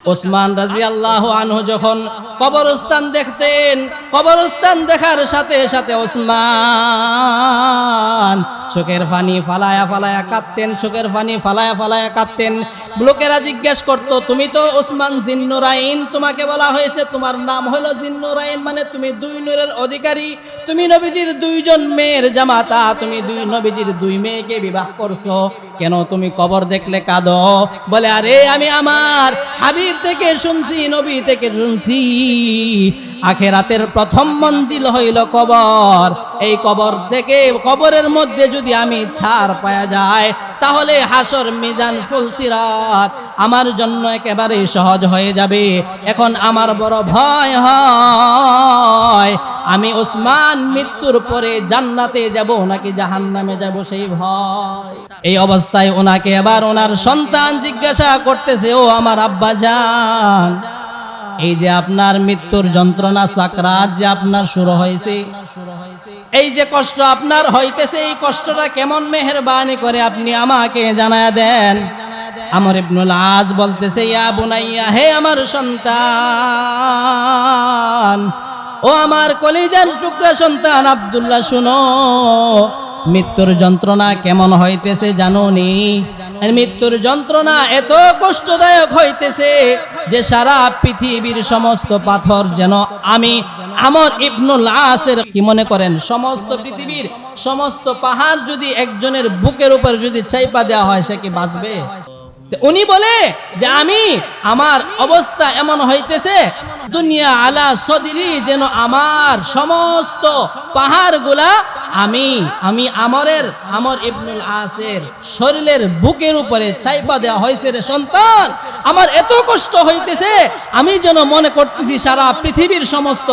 ওসমান রাদিয়াল্লাহু আনহু যখন কবরস্থান দেখতেন, কবরস্থান দেখার সাথে সাথে ওসমান চোখের পানি ফালায়া ফালায়া কাঁদতেন, চোখের পানি ফালায়া ফালায়া কাঁদতেন। লোকেরা জিজ্ঞেস করতো, তুমি তো ওসমান জিন্নুরাইন, তোমাকে বলা হয়েছে তোমার নাম হলো জিন্নুরাইন, মানে তুমি দুই নূরের অধিকারী, তুমি নবীজির দুইজন মেয়ের জামাতা, তুমি নবীজির দুই মেয়েকে বিবাহ করছো, কেন তুমি কবর দেখলে কাঁদো? বলে, আরে আমি আমার হাবিব থেকে শুনছি, নবী থেকে শুনছি, আখিরাতের প্রথম মঞ্জিল হইল কবর। এই কবর থেকে, কবরের মধ্যে যদি আমি ছাড় পাওয়া যায়, তাহলে হাসর মিজান ফুলসিরাত আমার জন্য একেবারে সহজ হয়ে যাবে। এখন আমার বড় ভয় হয়, আমি ওসমান মৃত্যুর পরে জান্নাতে যাব নাকি জাহান্নামে যাব, সেই ভয়। এই অবস্থায় ওনাকে আবার ওনার সন্তান জিজ্ঞাসা করতেছে, ও আমার আব্বা জান, এই যে আপনার মৃত্যুর যন্ত্রণা সাকরাত যে আপনার শুরু হয়েছে, এই যে কষ্ট আপনার হইতেছে, এই কষ্টটা কেমন, মেহেরবানি করে আপনি আমাকে জানায়া দেন। আমর ইবনুল আস বলতেছে, ইয়া বুনাইয়া, হে আমার সন্তান, ও আমার কলিজার টুকরা সন্তান আব্দুল্লাহ, শুনো, মৃত্যুর যন্ত্রণা কেমন হইতেছে জানোনি? মৃত্যুর যন্ত্রণা এত কষ্টদায়ক হইতেছে যে সারা পৃথিবীর সমস্ত পাথর যেন আমি আমর ইবনুল আসের, কি মনে করেন, সমস্ত পৃথিবীর সমস্ত পাহাড় যদি একজনের বুকের উপর যদি চাইপা দেওয়া হয়, সে কি বাঁচবে? উনি বলে যে আমি, আমার অবস্থা এমন হইতেছে, দুনিয়া আলা সদিরি, যেন আমার সমস্ত পাহাড়গুলা আমি আমর ইবনুল আসের শরীরের বুকের উপরে চাইপা দেওয়া হয়েছে। রে সন্তান, আমার এত কষ্ট হইতেছে, আমি যেন মনে করতেছি সারা পৃথিবীর সমস্ত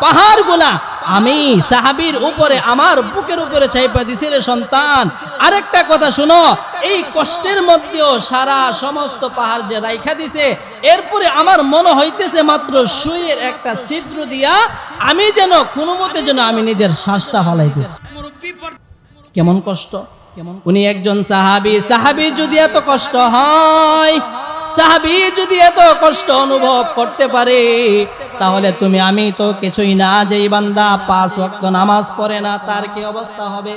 পাহাড়গুলা আমি সাহাবীর উপরে, আমার বুকের উপরে চাইপা দিছি। রে সন্তান, আরেকটা কথা শুনো, এই কষ্টের মধ্যেও সারা সমস্ত পাহাড় যে রাইখা দিছে, এরপরে আমার মনে হইতেছে মাত্র সুইয়ের একটা ছিদ্র দিয়া আমি যেন কোনো মতে যেন আমি নিজের শ্বাসটা ফালাইতেছি। কেমন কষ্ট! উনি একজন সাহাবী, সাহাবী যদি এত কষ্ট হয়, সাহাবী যদি এত কষ্ট অনুভব করতে পারে, তাহলে তুমি আমি তো কিছুই না। যেই বান্দা 5 ওয়াক্ত নামাজ পড়ে না, তার কি অবস্থা হবে?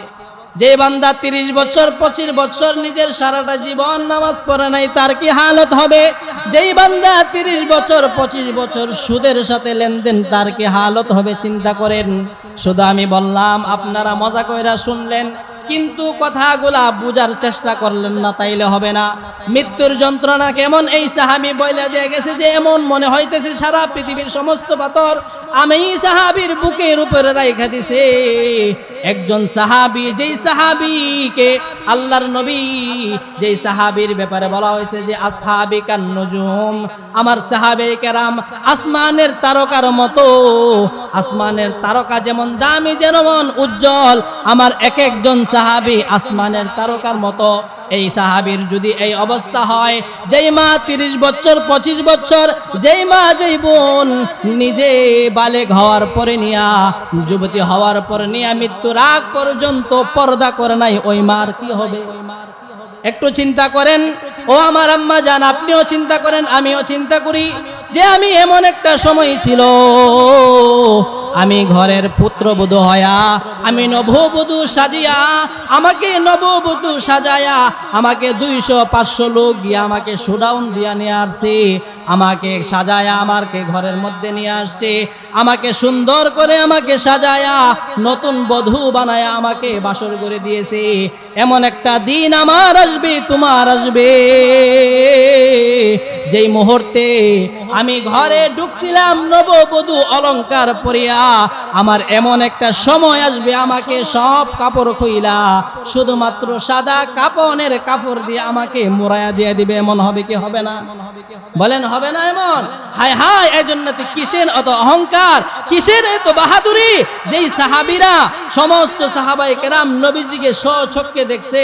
যে বান্দা 30 বছর 25 বছর নিজের সারাটা জীবন নামাজ পড়ে নাই, তার কি হালত হবে? যেই বান্দা 30 বছর 25 বছর সুদের সাথে লেনদেন, তার কি হালত হবে? চিন্তা করেন। শুধু আমি বললাম, আপনারা মজা কইরা শুনলেন, কিন্তু কথাগুলা বুঝার চেষ্টা করলেন না, তাইলে হবে না। মৃত্যুর যন্ত্রণা কেমন এই সাহাবী বইলা দিয়ে গেছে, যে এমন মনে হইতেছে সারা পৃথিবীর সমস্ত পাথর আমি সাহাবীর বুকের উপরে রাইখা দিছে। একজন সাহাবী, যেই সাহাবীকে আল্লাহর নবী, যেই সাহাবীর ব্যাপারে বলা হয়েছে যে আসহাবী কান নুজুম, আমার সাহাবে কেরাম আসমানের তারকার মতো, আসমানের তারকা যেমন দামি, যেমন উজ্জ্বল, আমার এক একজন সাহাবী আসমানের তারকার মতো। এই সাহাবীর যদি এই অবস্থা হয়, যেই মা 30 বছর 25 বছর, যেই মা যেই বোন নিজে বালেগ হওয়ার পরে নিয়া, যুবতী হওয়ার পরে নিয়া মৃত্যুর আগ পর্যন্ত পর্দা করে নাই, ওই মার কি হবে? একটু চিন্তা করেন। ও আমার আম্মা জান, আপনিও চিন্তা করেন, আমিও চিন্তা করি, যে আমি এমন একটা সময় ছিল, আমি ঘরের পুত্রবধূ হয়া, আমি নববধূ সাজিয়া, আমাকে নববধূ সাজায়া, আমাকে 200-500 লোক গিয়া আমাকে শোডাউন দিয়া নিয়ে আসছে, আমাকে সাজায়া আমাকে ঘরের মধ্যে নিয়ে আসছে, আমাকে সুন্দর করে আমাকে সাজায়া নতুন বধূ বানায়া আমাকে বাসর করে দিয়েছে। এমন একটা দিন আমার আসবে, তোমার আসবে, যেই মুহূর্তে আমি ঘরে ঢুকছিলাম নববধূ অলংকার পরিয়া, আমার এমন একটা সময় আসবে, আমাকে সব কাপড় খুইলা শুধুমাত্র সাদা কাপনের কাপড় দিয়ে আমাকে মোড়ায়া দিয়ে দিবে। এমন হবে কি হবে না? বলেন হবে না এমন? হায় হায়, এজন্য কিসের এত অহংকার, কিসের এত বাহাদুরি? যেই সাহাবীরা, সমস্ত সাহাবায়ে কেরাম নবীজিকে স্বচক্ষে দেখছে,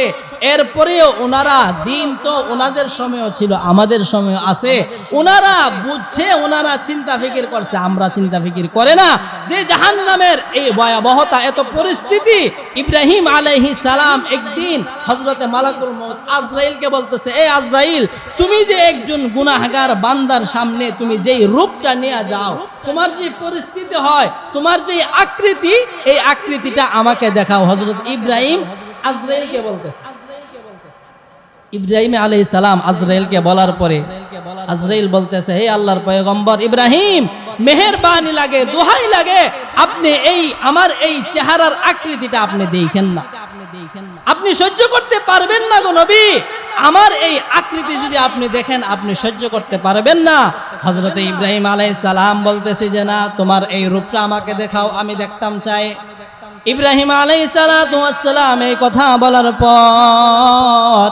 এরপরেও ওনারা, দিন তো ওনাদের সময়ও ছিল, আমাদের সময়ও আছে, ওনারা বুঝছে, ওনারা চিন্তা ফিকির করছে, আমরা চিন্তা ফিকির করে না যে জাহান্নামের এই ভয়াবহতা, এত পরিস্থিতি। ইব্রাহিম আলাইহিস সালাম একদিন হযরতে মালাকুল মউত আজরাইলকে বলতেছে, এ আজরাইল, তুমি যে একজন গুনাহগার বান্দার সামনে তুমি যেই রূপটা নিয়ে যাও, তোমার যে পরিস্থিতি হয়, তোমার যে আকৃতি, এই আকৃতিটা আমাকে দেখাও। হযরত ইব্রাহিম আজরাইলকে বলতেছে। ইব্রাহিম আলাইহিস সালাম আজরাইলকে বলার পরে আজরাইল বলতেছে, হে আল্লাহর পয়গম্বর ইব্রাহিম, মেহেরবানি লাগে, দোহাই লাগে, আপনি এই আমার এই চেহারার আকৃতিটা আপনি দেখেন না, আপনি সহ্য করতে পারবেন না গো নবী, আমার এই আকৃতি যদি আপনি দেখেন আপনি সহ্য করতে পারবেন না। হযরত ইব্রাহিম আলাইহিস সালাম বলতেছে যে না, তোমার এই রূপটা আমাকে দেখাও, আমি দেখতাম চাই। ইব্রাহিম আলাইহিস সালাম এই কথা বলার পর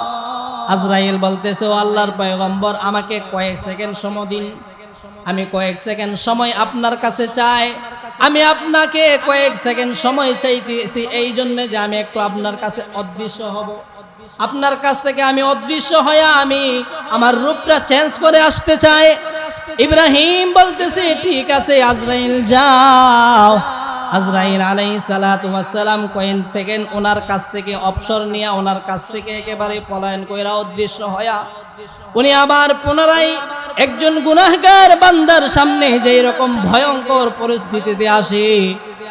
আজরাইল বলতেছে, ও আল্লাহর পয়গম্বর, আমাকে কয়েক সেকেন্ড সময় দিন, আমি কয়েক সেকেন্ড সময় আপনার কাছে চাই। আমি আপনাকে কয়েক সেকেন্ড সময় চাইতেছি এই জন্য যে আমি একটু আপনার কাছে অদৃশ্য হব, আপনার কাছ থেকে আমি অদৃশ্য হয়ে আমি আমার রূপটা চেঞ্জ করে আসতে চাই। ইব্রাহিম বলতেছে, ঠিক আছে আজরাইল, যাও। আজরাইল আলাইহিস সালাতু ওয়াস সালাম কয়েক সেকেন্ড ওনার কাছ থেকে অবসর নিয়ে, ওনার কাছ থেকে একেবারে পলায়ন কইরা অদৃশ্য হয়া উনি আবার পুনরায় একজন গুনাহগার বান্দার সামনে যেই রকম ভয়ঙ্কর পরিস্থিতিতে আসে,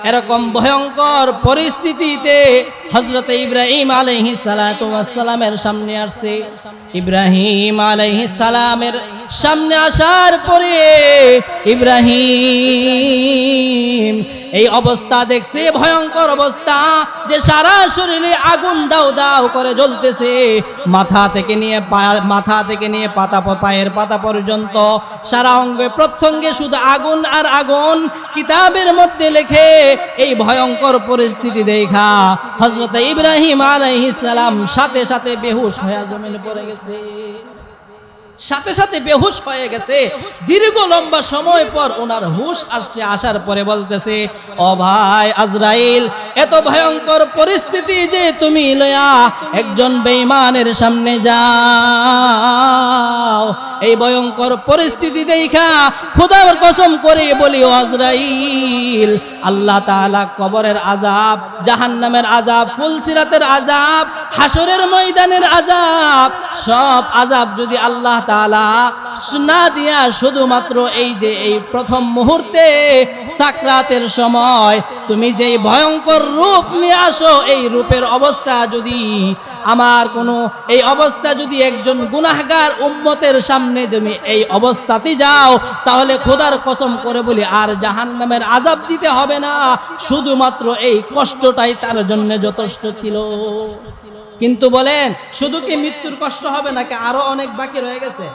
এরকম ভয়ঙ্কর পরিস্থিতিতে হযরত ইব্রাহিম আলাইহিস সালাতু ওয়াস সালামের সামনে আসছে। ইব্রাহিম আলাইহিস সালামের সামনে আসার পরে ইব্রাহিম এই অবস্থা দেখছে, ভয়ঙ্কর অবস্থা, যে সারা শরীরে আগুন দাউ দাউ করে জ্বলতেছে, মাথা থেকে নিয়ে পায়ের পাতা পর্যন্ত সারা অঙ্গে প্রত্যঙ্গে শুধু আগুন আর আগুন। কিতাবের মধ্যে লেখে এই ভয়ঙ্কর পরিস্থিতি দেখা হযরত ইব্রাহিম আলাইহিস সালাম সাথে সাথে বেহুশ হয়ে জমিনে পড়ে গেছে, সাথে সাথে বেহুশ হয়ে গেছে। দীর্ঘ লম্বা সময় পর ওনার হুশ আসছে, আসার পরে বলতেছে, ও ভাই আজরাইল, এত ভয়ঙ্কর পরিস্থিতি যে তুমি লয়া একজন বেঈমানের সামনে যাও, এই ভয়ঙ্কর পরিস্থিতি দেখা খোদার কসম করে বলি, ও আজরাইল, আল্লাহ তাআলা কবরের আযাব, জাহান্নামের আযাব, ফুলসিরাতের আযাব, হাসরের ময়দানের আযাব, সব আযাব যদি আল্লাহ তাআলা না দিয়া শুধুমাত্র এই যে এই প্রথম মুহূর্তে সাকরাতের সময় তুমি যেই ভয়ঙ্কর রূপ নিয়ে আসো, এই রূপের অবস্থা যদি আমার কোনো এই অবস্থা যদি একজন গুনাহগার উম্মতের সামনে তুমি এই অবস্থাতে যাও, তাহলে খোদার কসম করে বলি আর জাহান্নামের আযাব দিতে হবে না, শুধুমাত্র এই কষ্টটাই তার জন্য যথেষ্ট ছিল। কিন্তু বলেন, শুধু কি মৃত্যুর কষ্ট হবে নাকি আরো অনেক বাকি রয়ে গেছে?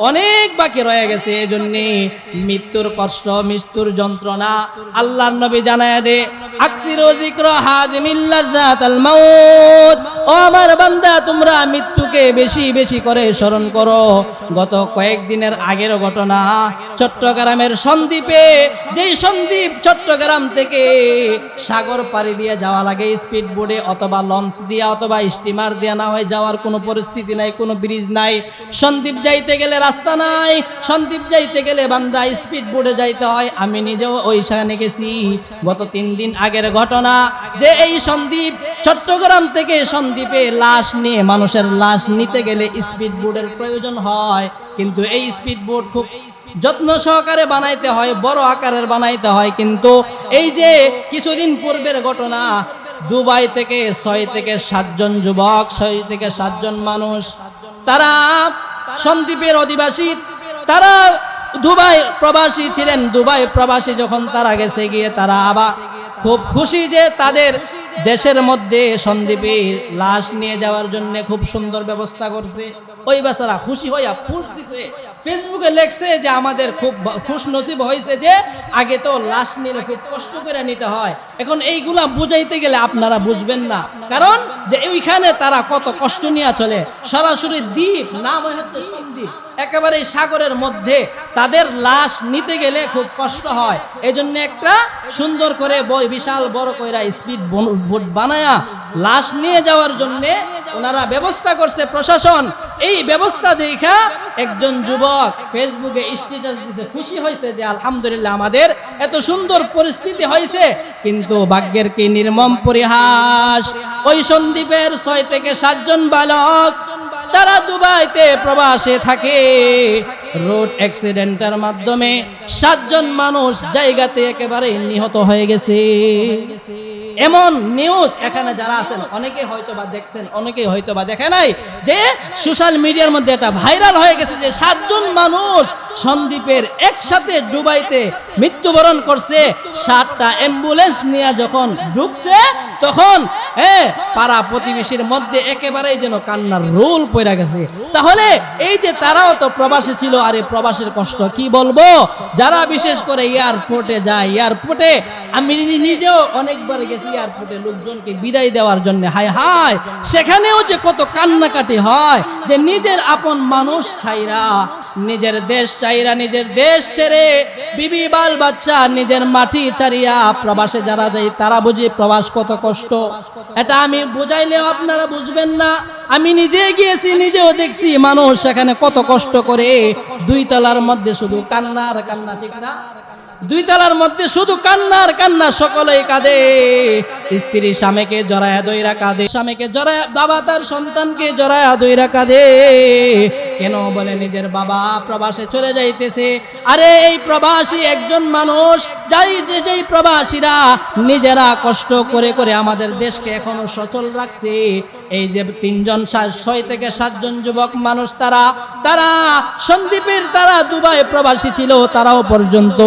অনেক বাকি রয়ে গেছে। এজন্য মৃত্যুর কষ্ট, মৃত্যুর যন্ত্রণা আল্লাহর নবী জানায় দে, আকসিরু যিকরা হাদিমিল লাযাতাল মাউত, ও আমার বান্দা, তোমরা মৃত্যুকে বেশি বেশি করে স্মরণ করো। গত কয়েকদিনের আগের ঘটনা, চট্টগ্রামের সন্দ্বীপে, যেই সন্দ্বীপ চট্টগ্রাম থেকে সাগর পাড়ি দিয়ে যাওয়া লাগে স্পিড বোটে অথবা লঞ্চ দিয়ে অথবা স্টিমার দিয়ে, না হয় যাওয়ার কোনো পরিস্থিতি নাই, কোনো ব্রিজ নাই। সন্দ্বীপ যাইতে গেলে রাস্তা নাই, সন্দ্বীপ যাইতে গেলে বান্দা স্পিড বোটে যাইতে হয়। আমি নিজেও ওইখানে গেছি। গত 3 দিন আগের ঘটনা, যে এই সন্দ্বীপ চট্টগ্রাম থেকে সন্দ্বীপে লাশ নিয়ে, মানুষের লাশ নিতে গেলে স্পিড বোটের প্রয়োজন হয়, কিন্তু এই স্পিড বোট খুব যত্ন সহকারে বানাইতে হয়, বড় আকারের বানাইতে হয়। কিন্তু এই যে কিছুদিন পূর্বের ঘটনা, দুবাই থেকে 6 থেকে 7 জন যুবক, 6 থেকে 7 জন মানুষ, তারা সন্দ্বীপের অধিবাসী, তারা দুবাই প্রবাসী ছিলেন। দুবাই প্রবাসী যখন তারা গেছে গিয়ে, তারা আবার খুব খুশি যে তাদের দেশের মধ্যে সন্দ্বীপে লাশ নিয়ে যাওয়ার জন্য খুব সুন্দর ব্যবস্থা করছে। ওই বেচারা খুশি হইয়া পোস্ট দিছে, ফেসবুকে লেখছে যে আমাদের খুব খুশ নসিব হয়েছে যে আগে তো লাশ নিলে খুব কষ্ট করে নিতে হয়, এখন এইগুলা বুঝাইতে গেলে আপনারা বুঝবেন না, কারণ যে ওইখানে তারা কত কষ্ট নিয়ে চলে। সরাসরি দ্বীপ, নাম হচ্ছে সন্দ্বীপ, একেবারে সাগরের মধ্যে তাদের লাশ নিতে গেলে খুব কষ্ট হয়। এজন্য একটা সুন্দর করে বিশাল বড় কইরা স্পিড বোট বানায়া লাশ নিয়ে যাওয়ার জন্য ওনারা ব্যবস্থা করছে প্রশাসন। এই ব্যবস্থা দেখা একজন যুবক যুবক ফেসবুকে স্ট্যাটাস দিতে খুশি হয়েছে যে আলহামদুলিল্লাহ আমাদের এত সুন্দর পরিস্থিতি হয়েছে, কিন্তু ভাগ্যের কি নির্মম পরিহাস, ওই সন্দ্বীপের 6 থেকে 7 জন বালক তারা দুবাইতে প্রবাসে থাকে। রোড অ্যাক্সিডেন্টের মাধ্যমে 7 জন মানুষ জায়গাতে একেবারে নিহত হয়ে গেছে। এমন নিউজ এখানে যারা আছেন অনেকে হয়তোবা দেখছেন, অনেকে হয়তোবা দেখে নাই, যে সোশ্যাল মিডিয়ার মধ্যে এটা ভাইরাল হয়ে গেছে যে 7 জন মানুষ সন্দ্বীপের একসাথে দুবাইতে মৃত্যুবরণ করছে। 7টা অ্যাম্বুলেন্স নিয়ে যখন ঢুকছে তখন পাড়া প্রতিবেশীর মধ্যে একেবারেই যেন কান্নার রোল পড়ে গেছে। তাহলে এই যে তারাও তো প্রবাসী ছিল, আর এই প্রবাসের কষ্ট কি বলবো। যারা বিশেষ করে এয়ারপোর্টে যায়, এয়ারপোর্টে আমি নিজেও অনেকবার গেছি এয়ারপোর্টে লোকজনকে বিদায় দেওয়ার জন্য, হায় হায় সেখানেও যে কত কান্নাকাটি হয়, যে নিজের আপন মানুষ ছাইরা, নিজের দেশ ছাইরা, নিজের দেশ ছেড়ে বিবি বাল বাচ্চা নিজের মাটি ছাড়িয়া প্রবাসে যারা যায় তারা বুঝি প্রবাস কত কষ্ট। এটা আমি বুঝাইলেও আপনারা বুঝবেন না। আমি নিজে গিয়েছি, নিজেও দেখছি মানুষ সেখানে কত কষ্ট করে। 2 তলার মধ্যে শুধু কান্না আর কান্না, ঠিক না? 2 তলার মধ্যে শুধু কান্না আর কান্না, সকলেই কাঁদে। স্ত্রী স্বামীকে জড়ায়া দইরা কাঁদে, স্বামীকে জড়ায়া, বাবা তার সন্তানকে জড়ায়া দইরা কাঁদে। কেন বলে নিজের বাবা প্রবাসে চলে যাইতেছে। আরে এই প্রবাসী একজন মানুষ, যেই প্রবাসীরা নিজেরা কষ্ট করে করে আমাদের দেশকে এখনো সচল রাখছে। এই যে 6 থেকে 7 জন যুবক মানুষ, তারা সন্দ্বীপের, তারা দুবাই প্রবাসী ছিল, তারাও পর্যন্ত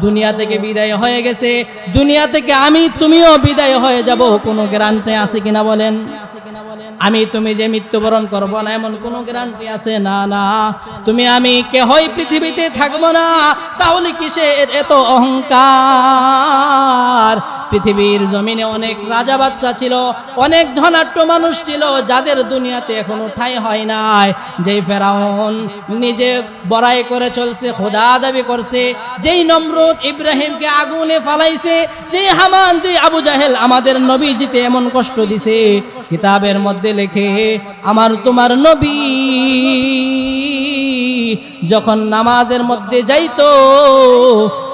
দুনিয়া থেকে বিদায় হয়ে গেছে। দুনিয়া থেকে আমি তুমিও বিদায় হয়ে যাব, কোনো গ্যারান্টি আছে কিনা বলেন? আমি তুমি যে মৃত্যুবরণ করবো না এমন কোনো গ্যারান্টি আছে? না না, তুমি আমি কেহই পৃথিবীতে থাকবো না। তাহলে কিসের এত অহংকার? পৃথিবীর জমিনে অনেক রাজা বাচ্চা ছিল, অনেক ধনাঢ্য মানুষ ছিল, যাদের দুনিয়াতে এখনো ঠাঁই হয় নাই। যেই ফেরাউন নিজে বড়াই করে চলছে, খোদা দাবি করছে, যেই নমরুদ ইব্রাহিমকে আগুনে ফালাইছে, যেই হামান, যেই আবু জাহেল আমাদের নবীজিতে এমন কষ্ট দিছে, কিতাবের মধ্যে লেখে আমার তোমার নবী যখন নামাজের মধ্যে যাইতো,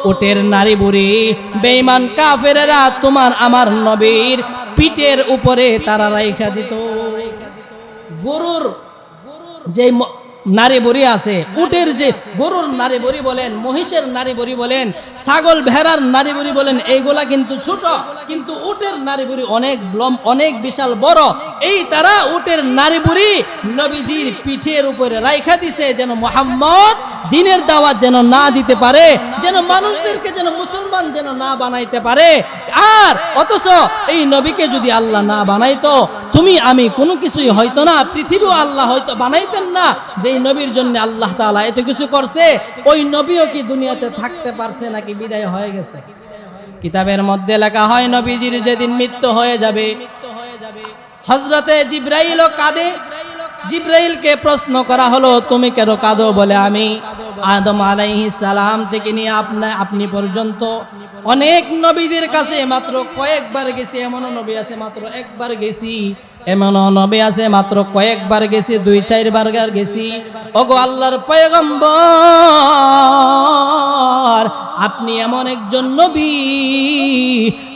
উটের নারী বুড়ি বেঈমান কাফেরেরা তোমার আমার নবীর পিঠের উপরে তারা রাইখা দিত। গরুর যে নারী বুড়ি আছে, উটের যে গরুর নারী বুড়ি বলেন, মহিষের নারী বুড়ি বলেন, ছাগল ভেড়ার নারী বুড়ি বলেন, এইগুলা কিন্তু ছোট, কিন্তু উটের নারী বুড়ি অনেক বিশাল বড়। এই তারা উটের নারী বুড়ি নবীজির পিঠের উপরে রাইখা দিছে, যেন মুহাম্মদ দ্বীনের দাওয়াত যেন না দিতে পারে, যেন মানুষদেরকে যেন মুসলমান যেন না বানাইতে পারে। আর অথচ এই নবীকে যদি আল্লাহ না বানাইতো, তুমি আমি কোনো কিছুই হয়তো না, পৃথিবীও আল্লাহ হয়তো বানাইতেন না। যেই নবীর জন্য আল্লাহ তাআলা এত কিছু করছে, ওই নবীও কি দুনিয়াতে থাকতে পারছে নাকি বিদায় হয়ে গেছে? কিতাবের মধ্যে লেখা হয় নবীজির যেদিন মৃত্যু হয়ে যাবে, হযরতে জিবরাইলও কাঁদে। জিবরাইলকে প্রশ্ন করা হলো, তুমি কেন কাঁদো? বলে আমি আদম আলাইহিস সালাম থেকে নিয়ে আপনি পর্যন্ত অনেক নবীদের কাছে মাত্র কয়েকবার গেছি, এমনও নবী আছে মাত্র একবার গেছি, এমনও নবী আছে মাত্র কয়েকবার গেছি, 2-4 বার গেছি। ওগো আল্লাহর পয়গম্বর, আপনি এমন একজন নবী,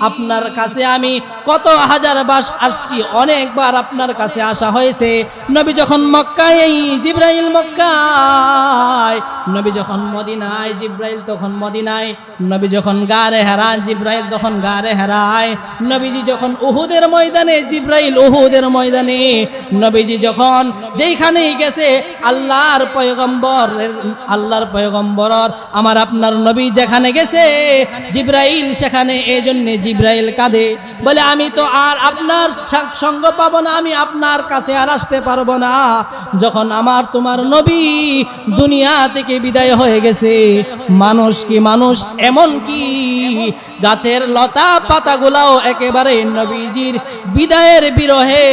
আপনার কাছে আমি কত হাজার বার আসছি, অনেকবার আপনার কাছে আসা হয়েছে। নবী যখন মক্কায়, এই জিবরাইল মক্কায়, নবী যখন মদিনায়, জিবরাইল তখন মদিনায়, নবী যখন গারে হেরায়, জিবরাইল তখন গারে হেরায়, নবীজি যখন উহুদের ময়দানে, জিবরাইল উহুদের ময়দানে, নবীজি যখন যেইখানেই গেছে, আল্লাহর পয়গম্বর আমার আপনার নবী যেখানে গেছে, জিবরাইল সেখানে। এই জন্য জিবরাইল কাঁদে, বলে আমি তো আর আপনার সঙ্গ পাবো না, আমি আপনার কাছে আর আসতে পারবো না, যখন আমার তোমার নবী দুনিয়া থেকে বিদায় হয়ে গেছে। মানুষ কি মানুষ, এমন কি গাছের লতা পাতাগুলাও একেবারে নবীজির বিদায়ের বিরহে,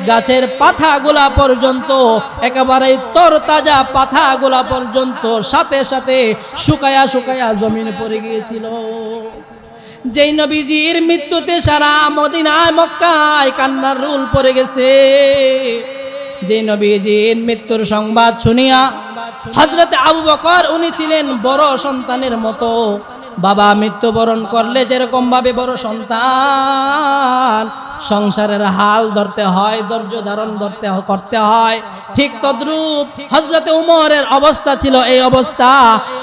গাছের পাতাগুলা পর্যন্ত একেবারে তরতাজা পাতাগুলা পর্যন্ত সাথে সাথে শুকায়া শুকায়া জমিনে পড়ে গিয়েছিল। যেই নবীজির মৃত্যুতে সারা মদিনায় মক্কায় কান্নার রুল পড়ে গেছে। যে নবীজির মৃত্যুর সংবাদ শুনিয়া হযরত আবু বকর উনি ছিলেন বড় সন্তানের মতো। বাবা মৃত্যুবরণ করলে যেরকম ভাবে বড় সন্তান সংসারের হাল ধরতে হয়, ধৈর্য ধারণ করতে হয়, ঠিক তদ্রূপ হযরত উমরের অবস্থা ছিল এই অবস্থা।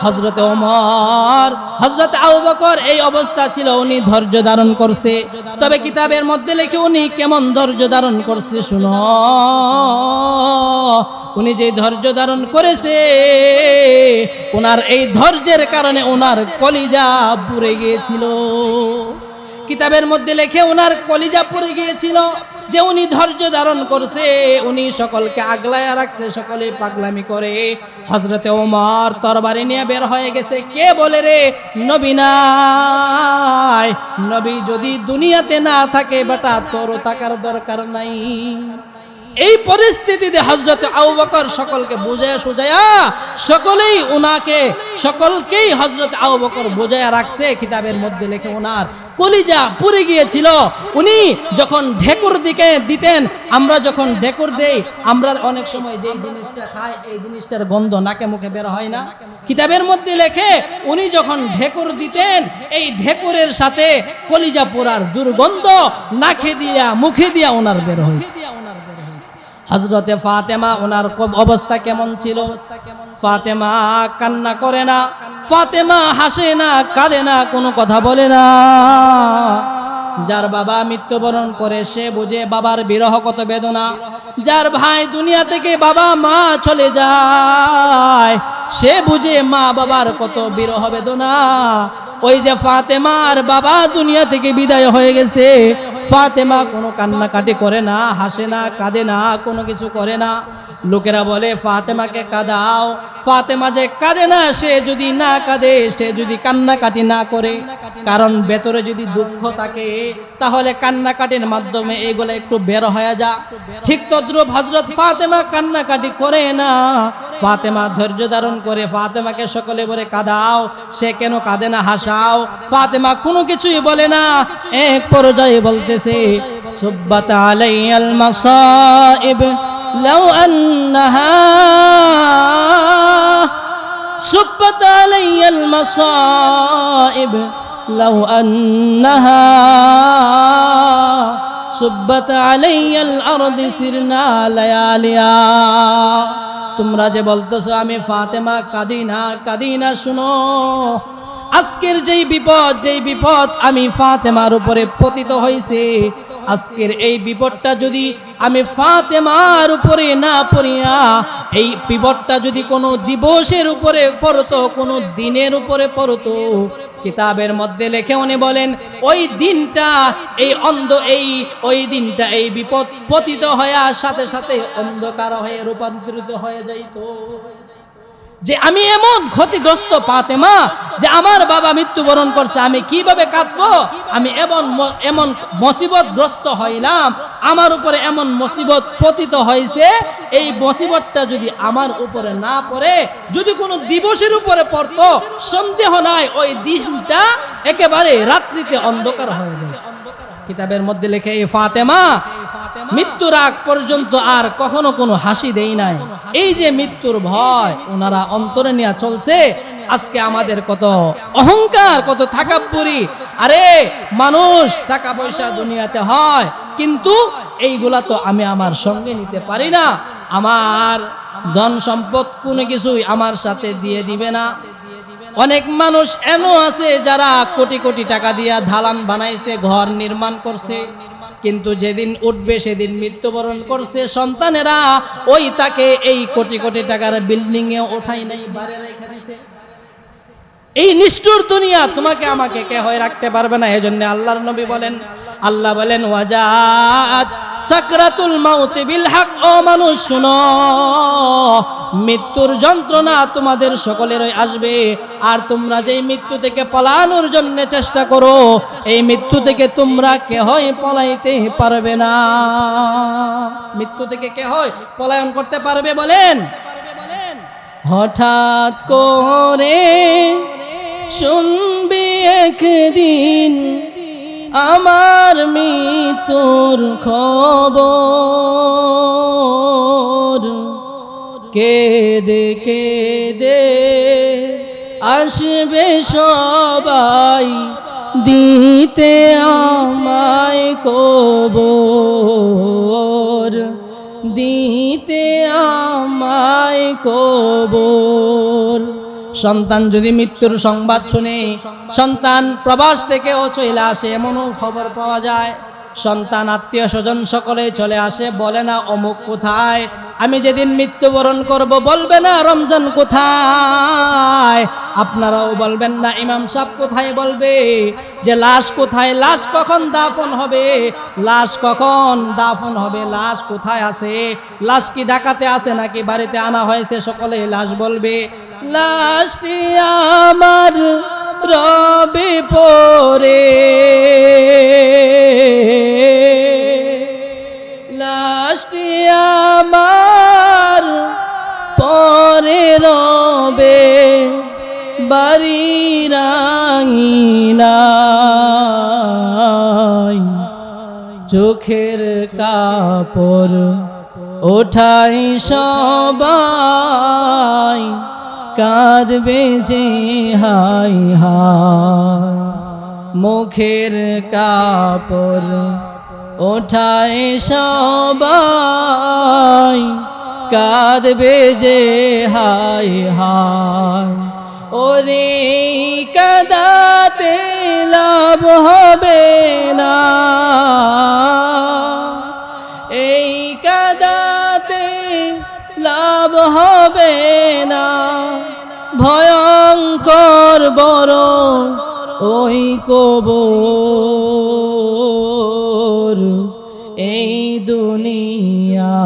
হযরত উমর, হযরত আবু বকর এই অবস্থা ছিল, উনি ধৈর্য ধারণ করছে। তবে কিতাবের মধ্যে লেখে উনি কেমন ধৈর্য ধারণ করছে শুনো। উনি যে ধৈর্য ধারণ করেছে, ওনার এই ধৈর্যের কারণে ওনার কলিজা পুড়ে গিয়েছিল। কিতাবের মধ্যে লেখে ওনার কলিজা পুড়ে গিয়েছিল যে উনি ধৈর্য ধারণ করছে, উনি সকলকে আগলায়া রাখছে, সকলে পাগলামি করে। হযরতে ওমর তরবারি নিয়ে বের হয়ে গেছে। কে বলে রে নবী নাই, নবী যদি দুনিয়াতে না থাকে বেটা তোর থাকার দরকার নাই। এই পরিস্থিতিতে হযরত আবু বকর সকলকে বুঝায়া সুজায়া সকলকেই হযরত আবু বকর বুঝায়া রাখছে। কিতাবের মধ্যে লেখে ওনার কলিজা পুড়ে গিয়েছিল। উনি যখন ঢেকুর দিকে দিতেন, আমরা যখন ঢেকুর দেই, আমরা অনেক সময় যেই জিনিসটা খাই এই জিনিসটার গন্ধ নাকে মুখে বের হয় না। কিতাবের মধ্যে লেখে উনি যখন ঢেকুর দিতেন, এই ঢেকুরের সাথে কলিজা পোড়ার দুর্গন্ধ নাকে দিয়া মুখে দিয়া ওনার বের হইত। হযরতে ফাতেমা ওনার অবস্থা কেমন ছিল? ফাতেমা কান্না করে না, ফাতেমা হাসে না, কাঁদে না, কোনো কথা বলে না। যার বাবা মৃত্যুবরণ করে সে বুঝে বাবার বিরহ কত বেদনা। যার ভাই দুনিয়া থেকে বাবা মা চলে যায় সে বুঝে মা বাবার কত বিরহ বেদনা। ওই যে ফাতেমার বাবা দুনিয়া থেকে বিদায় হয়ে গেছে, ফাতেমা কোনো কান্নাকাটি করে না, হাসে না, কাঁদে না, কোনো কিছু করে না। লোকেরা বলে ফাতেমাকে কাঁদাও। ফাতেমা যে কাঁদে না, সে যদি না কাঁদে, সে যদি কান্নাকাটি না করে, কারণ ভেতরে যদি দুঃখ থাকে তাহলে কান্নাকাটির মাধ্যমে এগুলো একটু বের হয়ে যা। ঠিক তদ্রূপ হযরত ফাতেমা কান্নাকাটি করে না, ফাতেমা ধৈর্য ধারণ করে। ফাতেমাকে সকলে বলে কাঁদাও, সে কেন কাঁদে না, হাসাও। ফাতেমা কোনো কিছুই বলে না। এক পর্যায়ে বলতেছে সুব্বাত আলাইয়াল মাসাইব লাউ আন্নাহা সুব্বাত আলাইয়াল মাসাইব লাউ আন্নাহা সুব্বাত আলাইয়াল আরদি সিরনা লায়ালিয়া। তোমরা যে বলতেছো আমি ফাতেমা কাঁদি না, শুনো আজকের যেই বিপদ আমি ফাতেমার উপরে পতিত হয়েছে, আজকের এই বিপদটা যদি আমি ফাতেমার উপরে না পড়িয়া, এই বিপদটা যদি কোনো দিবসের উপরে পড়তো, কোনো দিনের উপরে পড়তো, কিতাবের মধ্যে লেখে উনি বলেন ওই দিনটা ওই দিনটা এই বিপদ পতিত হওয়ার সাথে সাথে অন্ধকার হয়ে রূপান্তরিত হয়ে যাইত। যে আমি এমন ক্ষতিগ্রস্ত ফাতেমা যে আমার বাবা মৃত্যুবরণ করছে, আমি কিভাবে কাঁদবো, আমি এমন মুসিবতগ্রস্ত হইলাম, আমার উপরে এমন মুসিবত পতিত হয়েছে, এই মুসিবতটা যদি আমার উপরে না পড়ে, যদি কোনো দিবসের উপরে পড়তো, সন্দেহ নাই ওই দিনটা একেবারে রাত্রিতে অন্ধকার হয়ে যায়। কিতাবের মধ্যে লেখে এই ফাতেমা মৃত্যুর আগ পর্যন্ত আর কখনো কোনো হাসি দেই নাই। এই যে মৃত্যুর ভয় ওনারা অন্তরে নিয়ে চলছে। আজকে আমাদের কত অহংকার, কত থাকাব্বুরি। আরে মানুষ টাকা পয়সা দুনিয়াতে হয়, কিন্তু এইগুলা তো আমি আমার সঙ্গে নিতে পারি না। আমার ধন সম্পদ কোনো কিছুই আমার সাথে দিয়ে দিবে না। অনেক মানুষ এমন আছে যারা কোটি কোটি টাকা দিয়া দালান বানাইছে, ঘর নির্মাণ করছে, কিন্তু যেদিন উঠবে সেদিন মৃত্যুবরণ করছে। সন্তানেরা ওই তাকে এই কোটি কোটি টাকার বিল্ডিং এ ওঠাই নাই, বাড়ি রেখে দিয়েছে। এই নিষ্ঠুর দুনিয়া তোমাকে আমাকে কে হয় রাখতে পারবে না। এজন্য আল্লাহর নবী বলেন, আল্লাহ বলেন ওয়াজাত সাকরাতুল মাউত বিল হক। ও মানুষ শুনো, মৃত্যুর যন্ত্রণা তোমাদের সকলেরই আসবে। আর তোমরা যেই মৃত্যু থেকে পলানোর জন্য চেষ্টা করো, এই মৃত্যু থেকে তোমরা কেহই পলাইতে পারবে না। মৃত্যু থেকে কেহই পলায়ন করতে পারবে? বলেন। হঠাৎ করে শুনবি একদিন আমার মৃত্যুর খবর কেঁদে কেঁদে আসবে সবাই দিতে আমায় কবর, দিতে আমায় কবর। সন্তান যদি মৃত্যুর সংবাদ শুনে সন্তান প্রবাস থেকেও চলে আসে, এমনও খবর পাওয়া যায়। সন্তান আত্মীয় স্বজন সকলে চলে আসে, বলে না অমুক কোথায়, আমি যেদিন মৃত্যুবরণ করব বলবে না রমজান কোথায়, আপনারাও বলবেন না ইমাম সাহেব কোথায়, বলবে যে লাশ কোথায়, লাশ কখন দাফন হবে, লাশ কখন দাফন হবে, লাশ কোথায় আছে, লাশ কি ঢাকাতে আছে নাকি বাড়িতে আনা হয়েছে, সকলে লাশ বলবে। লাশটি আমার রবে পরে, লাশটি আমার পরে রবে বাড়ির আঙিনায়, চোখের কাপড় ওঠাই সবাই কাঁদবে যে হাই হাই, মুখের কাপড় ওঠাই সবাই কাঁদবে যে হাই হাই। ওরে কাঁদাতে লাভ হবে না, এই কাঁদাতে লাভ হবে না, ভয়ঙ্কর বড় ওই কবর। এই দুনিয়া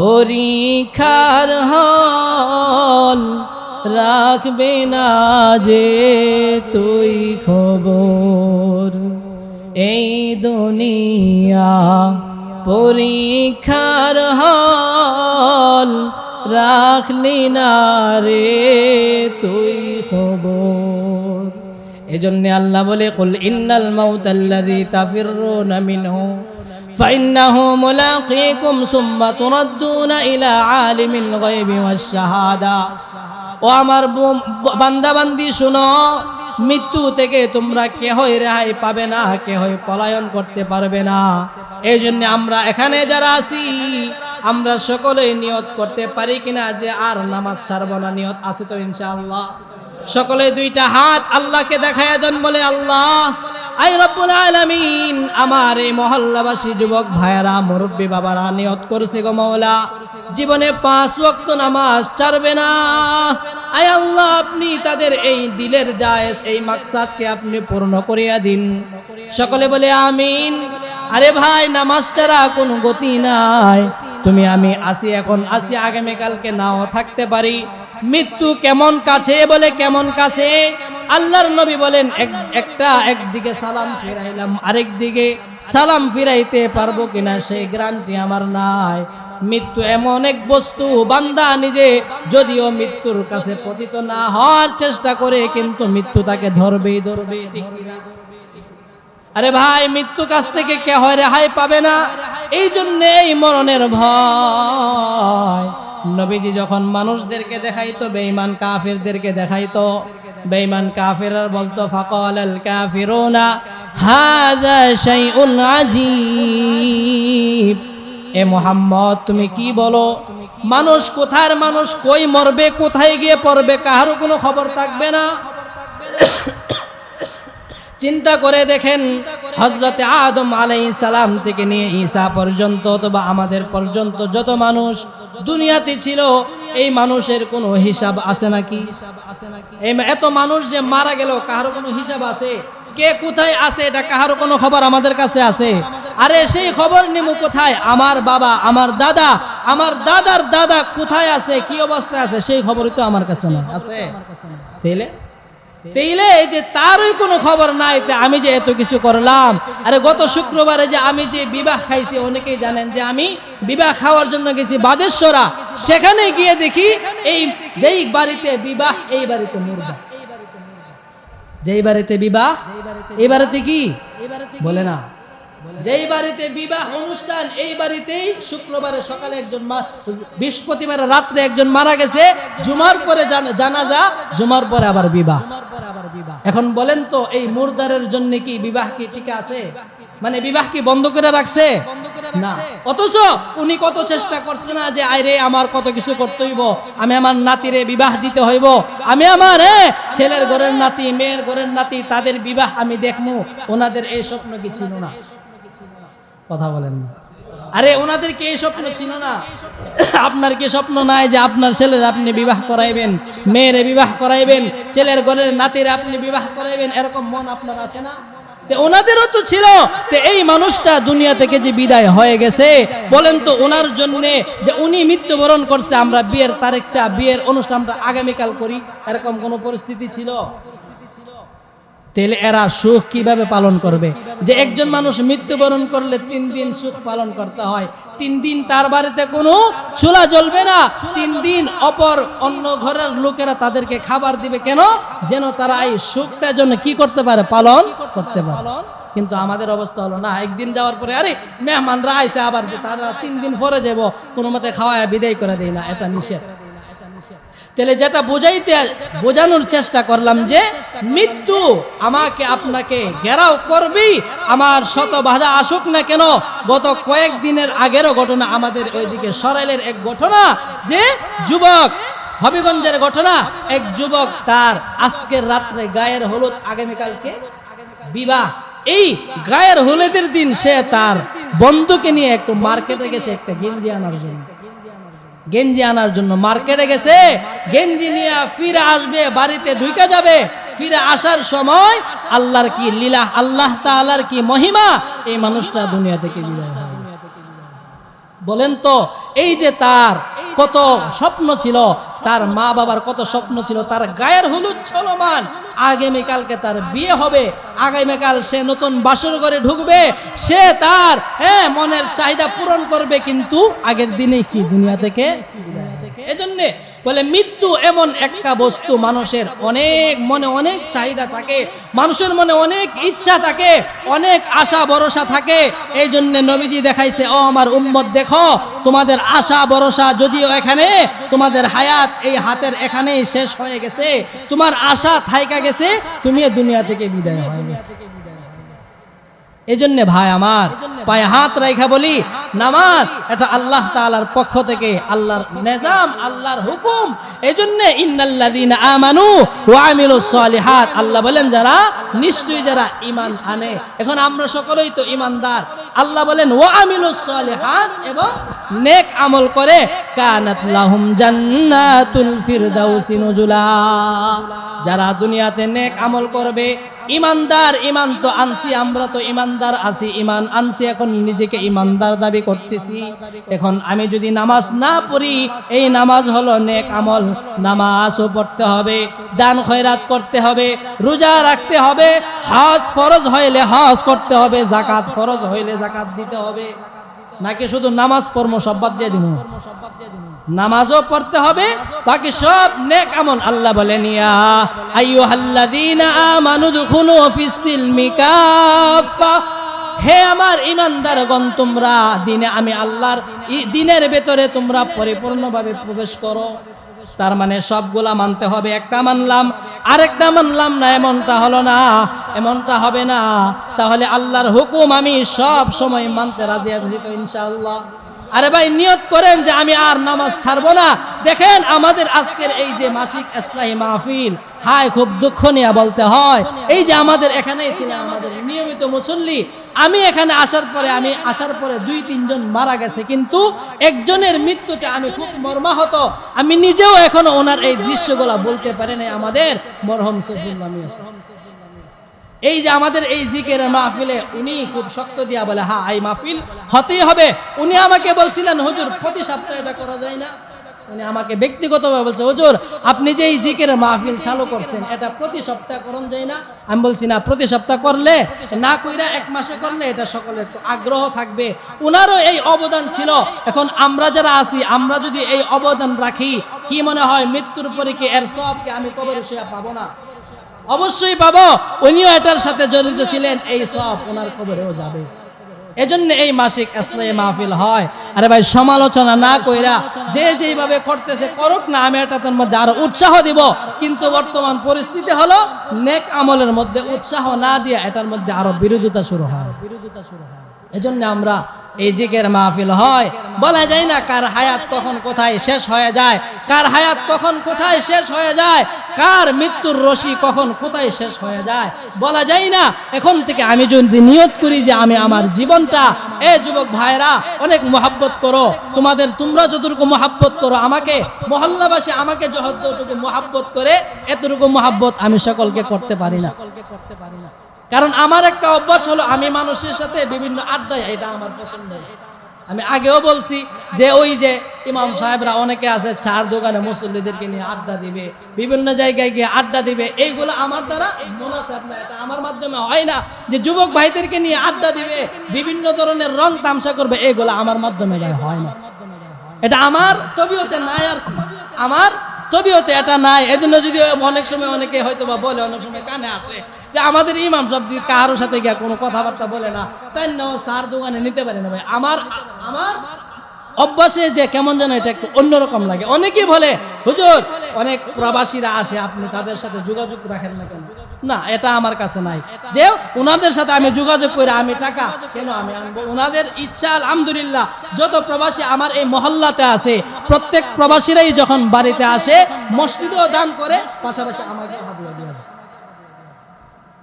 পরীক্ষার হল, রাখবে না যে তুই খবর। এই দুনিয়া পরীক্ষার হল, রাখলি না রে তুই খবর। এজন্য আল্লাহ বলে কুল ইন্নাল মাউতাল্লাযী তাফিররুনা মিনহু ফাইন্নাহু মুলাকীকুম সুম্মা তুরাদ্দুনা ইলা আলিমিল গায়বি ওয়াশ শাহাদা। ও আমার বান্দা বান্দি শুনো, মৃত্যু থেকে তোমরা কেহই রেহাই পাবে না, কেহই পলায়ন করতে পারবে না। এই জন্য আমরা এখানে যারা আছি আমরা সকলেই নিয়ত করতে পারি কিনা যে আর নামাজ ছাড়বো না, নিয়ত আছে তো ইনশাআল্লাহ? সকলে দুইটা হাত আল্লাহকে দেখায় দেন, বলে আল্লাহ আই রব্বুল আলামিন, আমার এই মহল্লাবাসী যুবক ভাইয়েরা মুরব্বী বাবারা নিয়ত করছে গো মাওলা, জীবনে 5 ওয়াক্ত নামাজ ছাড়বে না। আয় আল্লাহ, আপনি তাদের এই দিলের জায়েজ এই মাকসাদকে আপনি পূর্ণ করিয়া দিন। সকলে বলে আমিন। আরে ভাই, নামাজ ছাড়া কোনো গতি নাই। তুমি আমি আসি, এখন আসি, আগামীকালকে নাও থাকতে পারি। মৃত্যু কেমন কাছে, বলে কেমন কাছে? আল্লাহর নবী বলেন একদিকে সালাম ফিরাইলাম, আরেক দিকে সালাম ফিরাইতে পারবো কিনা সেই গ্যারান্টি আমার নাই। মৃত্যু এমন এক বস্তু, বান্দা নিজে যদিও মৃত্যুর কাছে পতিত না হওয়ার চেষ্টা করে, কিন্তু মৃত্যু তাকে ধরবেই ধরবে। আরে ভাই, মৃত্যু কাছ থেকে কে হয় রেহাই পাবে না। এই জন্য এই মরণের ভয়। নবীজি যখন মানুষদেরকে দেখাইতো, বেঈমান কাফিরদেরকে দেখাইতো, বেঈমান কাফিররা বলতো ফাকালাল কাফিরুনা হাযা শাইউন আজীব। এ মুহাম্মদ, তুমি কি বলো? মানুষ কোথার মানুষ, কই মরবে, কোথায় গিয়ে পড়বে, কারো কোনো খবর থাকবে না। চিন্তা করে দেখেন, হযরতে আদম আলাইহিস সালাম থেকে নিয়ে ঈসা পর্যন্ত অথবা আমাদের পর্যন্ত যত মানুষ দুনিয়াতে ছিল, এই মানুষের কোনো হিসাব আছে নাকি? এই এত মানুষ যে মারা গেল, কারো কোনো হিসাব আছে? কে কোথায় আছে এটা কারো কোনো খবর আমাদের কাছে আছে? আরে সেই খবর নিমু কোথায়? আমার বাবা, আমার দাদা, আমার দাদার দাদা কোথায় আছে, কি অবস্থায় আছে, সেই খবরই তো আমার কাছে না আছে। তাইলে যে তারই কোনো খবর নাই, আমি যে এত কিছু করলাম। আরে গত শুক্রবারে যে আমি যে বিবাহ খাইছি, অনেকেই জানেন যে আমি বিবাহ খাওয়ার জন্য গেছি বাদেশ্বরা। সেখানে গিয়ে দেখি এই যেই বাড়িতে বিবাহ, এই বাড়িতে মুর্দা। যেই বাড়িতে বিবাহ, এই বাড়িতে কি বলে না, যেই বাড়িতে বিবাহ অনুষ্ঠান, এই বাড়িতেই শুক্রবারে সকালে একজন, বৃহস্পতিবারে রাত্রে একজন মারা গেছে, জুমার পরে জানাজা, জুমার পরে আবার বিবাহ। এখন বলেন তো এই মুর্দারের জন্য কি বিবাহ কি টিকে আছে? মানে বিবাহ কি বন্ধ করে রাখছে? না। অথচ উনি কত চেষ্টা করছে না যে আইরে আমার কত কিছু করতে হইব, আমি আমার নাতিরে বিবাহ দিতে হইব, আমি আমার ছেলের ঘরের নাতি, মেয়ের ঘরের নাতি, তাদের বিবাহ আমি দেখবো। ওনাদের এই স্বপ্ন কি ছিল না? কথা বলেন না। আরে ওনাদের কি এই স্বপ্ন ছিল না? আপনার কি স্বপ্ন নাই যে আপনার ছেলের আপনি বিবাহ করাইবেন, মেয়ের বিবাহ করাইবেন, ছেলের ঘরের নাতির আপনি বিবাহ করাইবেন? এরকম মন আপনার আছে না? ওনাদেরও তো ছিল। তো এই মানুষটা দুনিয়া থেকে যে বিদায় হয়ে গেছে, বলেন তো ওনার জন্য যে উনি মৃত্যুবরণ করছে, আমরা বিয়ের তারিখটা, বিয়ের অনুষ্ঠানটা আগামীকাল করি, এরকম কোন পরিস্থিতি ছিল? তাহলে এরা সুখ কিভাবে পালন করবে? যে একজন মানুষ মৃত্যুবরণ করলে 3 দিন সুখ পালন করতে হয়, 3 দিন তার বাড়িতে কোনো চুলা জ্বলবে না, 3 দিন অন্য ঘরের লোকেরা তাদেরকে খাবার দিবে। কেন? যেন তারা এই সুখটা জন্য কি করতে পারে, পালন করতে পারে। কিন্তু আমাদের অবস্থা হলো না, একদিন যাওয়ার পরে আরে মেহমানরা আইসে, আবার তারা 3 দিন পরে যাব, কোনো মতে খাওয়ায় বিদায় করে দেয় না, এটা নিষেধ। তাহলে যেটা বোঝানোর চেষ্টা করলাম যে মৃত্যু আমাকে আপনাকে ঘেরাও করবেই, আমার শত বাধা আসুক না কেন। গত কয়েকদিনের আগেরও ঘটনা, আমাদের ওইদিকে সরাইলের এক ঘটনা, যে যুবক, হবিগঞ্জের ঘটনা, এক যুবক তার আজকের রাত্রে গায়ের হলুদ, আগামীকালকে বিবাহ। এই গায়ের হলুদের দিন সে তার বন্ধুকে নিয়ে একটু মার্কেটে গেছে, একটা গেঞ্জি আনার জন্য মার্কেটে গেছে। গেঞ্জি নিয়ে ফিরে আসবে, বাড়িতে ঢুকে যাবে। ফিরে আসার সময় আল্লাহর কি লীলা, আল্লাহ তাআলার কি মহিমা, এই মানুষটা দুনিয়া থেকে বিদায় হয়ে গেছে। বলেন তো এই যে তার কত স্বপ্ন ছিল, তার মা বাবার কত স্বপ্ন ছিল, তার গায়ের হলুদ চলমান, আগামীকালকে তার বিয়ে হবে, আগামীকাল সে নতুন বাসর ঘরে ঢুকবে, সে তার মনের চাহিদা পূরণ করবে, কিন্তু আগের দিনেই কি দুনিয়া থেকে। এজন্য বলে মৃত্যু এমন একটা বস্তু, মানুষের অনেক মনে অনেক চাহিদা থাকে, মানুষের মনে অনেক ইচ্ছা থাকে, অনেক আশা ভরসা থাকে। এই জন্য নবীজি দেখাইছে, ও আমার উম্মত দেখো, তোমাদের আশা ভরসা যদিও এখানে, তোমাদের হায়াত এই হাতের এখানেই শেষ হয়ে গেছে, তোমার আশা থাইকা গেছে, তুমি দুনিয়া থেকে বিদায় হয়ে গেছে। এই জন্য ভাই আমার, পায়ে হাত রাখা বলি, নামাজ এটা আল্লাহ তাআলার পক্ষ থেকে, আল্লাহর নিজাম, আল্লাহর হুকুম। এই জন্য ইন্নাল্লাযীনা আমানু ওয়া আমিলুস সালিহাত, আল্লাহ বলেন যারা, নিশ্চয়ই যারা ঈমান আনে। এখন আমরা সকলেই তো ঈমানদার। আল্লাহ বলেন ওয়া আমিলুস সালিহাত, এবং নেক আমল করে, কানাত লাহুম জান্নাতুল ফিরদাউসি নুজুলা। যারা দুনিয়াতে নেক আমল করবে, ইমানদার, ইমান তো আনছি, আমরা তো ইমানদার আছি, ইমান আনছি, এখন নিজেকে ইমানদার দাবি করতেছি। এখন আমি যদি নামাজ না পড়ি, এই নামাজ হলো নেক আমল, নামাজও পড়তে হবে, দান খয়রাত করতে হবে, রোজা রাখতে হবে, হজ ফরজ হইলে হজ করতে হবে, যাকাত ফরজ হইলে যাকাত দিতে হবে। নাকি শুধু নামাজ পড়মো সব বাদ দিয়ে দিব? নামাজও পড়তে হবে, বাকি সব নেক আমল। আল্লাহ বলেন ইয়া আইয়ুহাল্লাযীনা আমানু দুখুলু ফিস সিলমি কাফা, হে আমার ঈমানদারগণ, তোমরা দিনে, আমি আল্লাহর দিনের ভেতরে তোমরা পরিপূর্ণভাবে প্রবেশ করো। তার মানে সবগুলা মানতে হবে, একটা মানলাম আরেকটা মানলাম না, এমনটা হলো না, এমনটা হবে না। তাহলে আল্লাহর হুকুম আমি সব সময় মানতে রাজি আছি তো ইনশাআল্লাহ। আরে ভাই নিয়ত করেন যে আমি আর নামাজ ছাড়বো না। দেখেন আমাদের আজকের এই যে মাসিক ইসলাহি মাহফিল, হায় খুব দুঃখ নিয়ে বলতে হয়, এই যে আমাদের এখানেই ছিল আমাদের নিয়মিত মুসল্লি, আমি এখানে আসার পরে 2-3 জন মারা গেছে, কিন্তু একজনের মৃত্যুতে আমি খুব মর্মাহত। আমি নিজেও এখনো ওনার এই দৃশ্যগুলা বলতে পারি না। আমাদের মরহুম সফিউল্লাহ মিয়া, এই যে আমাদের এই জিকিরের মাহফিলে উনি খুব শক্ত দিয়া বলে, হ্যাঁ এই মাহফিল হতেই হবে। উনি আমাকে বলছিলেন, হুজুর প্রতি সপ্তাহে এটা করা যায় না? উনি আমাকে ব্যক্তিগতভাবে বলছে, হুজুর আপনি যে এই জিকিরের মাহফিল চালু করছেন, এটা প্রতি সপ্তাহে করণ যায় না? আমি বলছি না, প্রতি সপ্তাহ করলে না, কইরা 1 মাসে করলে এটা সকলের আগ্রহ থাকবে। উনারও এই অবদান ছিল। এখন আমরা যারা আছি, আমরা যদি এই অবদান রাখি, কি মনে হয় মৃত্যুর পরে কি এর সবকে আমি কবরে শুয়ে পাবো না? অবশ্যই পাবো। উনিও এটার সাথে জড়িত ছিলেন, এই সব ওনার কবরেও যাবে। এজন্য এই মাসিক ইসলামী মাহফিল হয়। আরে ভাই, সমালোচনা না কইরা যে যেইভাবে করতেছে করুক না, আমি এটার মধ্যে আরো উৎসাহ দিব। কিন্তু বর্তমান পরিস্থিতি হলো নেক আমলের মধ্যে উৎসাহ না দিয়ে এটার মধ্যে আরো বিরোধিতা শুরু হয়। এজন্য আমরা এই জিকের মাহফিল হয়, বলা যায় না কার হায়াত কখন কোথায় শেষ হয়ে যায়, কার হায়াত কখন কোথায় শেষ হয়ে যায়, কার মৃত্যুর রশি কখন কোথায় শেষ হয়ে যায় বলা যায় না। এখন থেকে আমি যদি নিয়ত করি যে আমি আমার জীবনটা, এ যুবক ভাইরা অনেক মহব্বত করো, তোমরা যতটুকু মহব্বত করো আমাকে, মহল্লাবাসী আমাকে যতটুকু মহব্বত করে, এতটুকু মহব্বত আমি সকলকে করতে পারি না। কারণ আমার একটা অভ্যাস হলো আমি মানুষের সাথে বিভিন্ন আড্ডায়, এটা আমার পছন্দ। আমি আগেও বলছি যে ওই যে ইমাম সাহেবরা অনেকে আছে চার দোকানে মুসল্লিদেরকে নিয়ে আড্ডা দিবে, বিভিন্ন জায়গায় গিয়ে আড্ডা দিবে, এইগুলো আমার দ্বারা মুনাসাব না, এটা আমার মাধ্যমে হয় না। যে যুবক ভাইদেরকে নিয়ে আড্ডা দিবে, বিভিন্ন ধরনের রং তামসা করবে, এইগুলো আমার মাধ্যমে হয় না, এটা আমার তবিয়তে নাই। আর আমার তবিয়তে এটা নাই। এজন্য যদি অনেক সময় অনেকে হয়তো বা বলে, অনেক সময় কানে আসে যে আমাদের ইমাম সাহেব কারোর সাথে গিয়ে কোনো কথাবার্তা বলে না, তাই না সার দোকানে নিতে পারে না। ভাই, আমার অভ্যাসে যে কেমন যেন এটা একটু অন্যরকম লাগে। অনেকেই বলে হুজুর অনেক প্রবাসীরা আসে, আপনি তাদের সাথে যোগাযোগ রাখেন না কেন? না, এটা আমার কাছে নাই যে ওনাদের সাথে আমি যোগাযোগ করে আমি টাকা কেন আমি আনবো। ওনাদের ইচ্ছা, আলহামদুলিল্লাহ যত প্রবাসী আমার এই মহল্লাতে আছে, প্রত্যেক প্রবাসীরাই যখন বাড়িতে আসে মসজিদেও দান করে, পাশাপাশি আমাকে হাদিয়া দিয়ে যায়।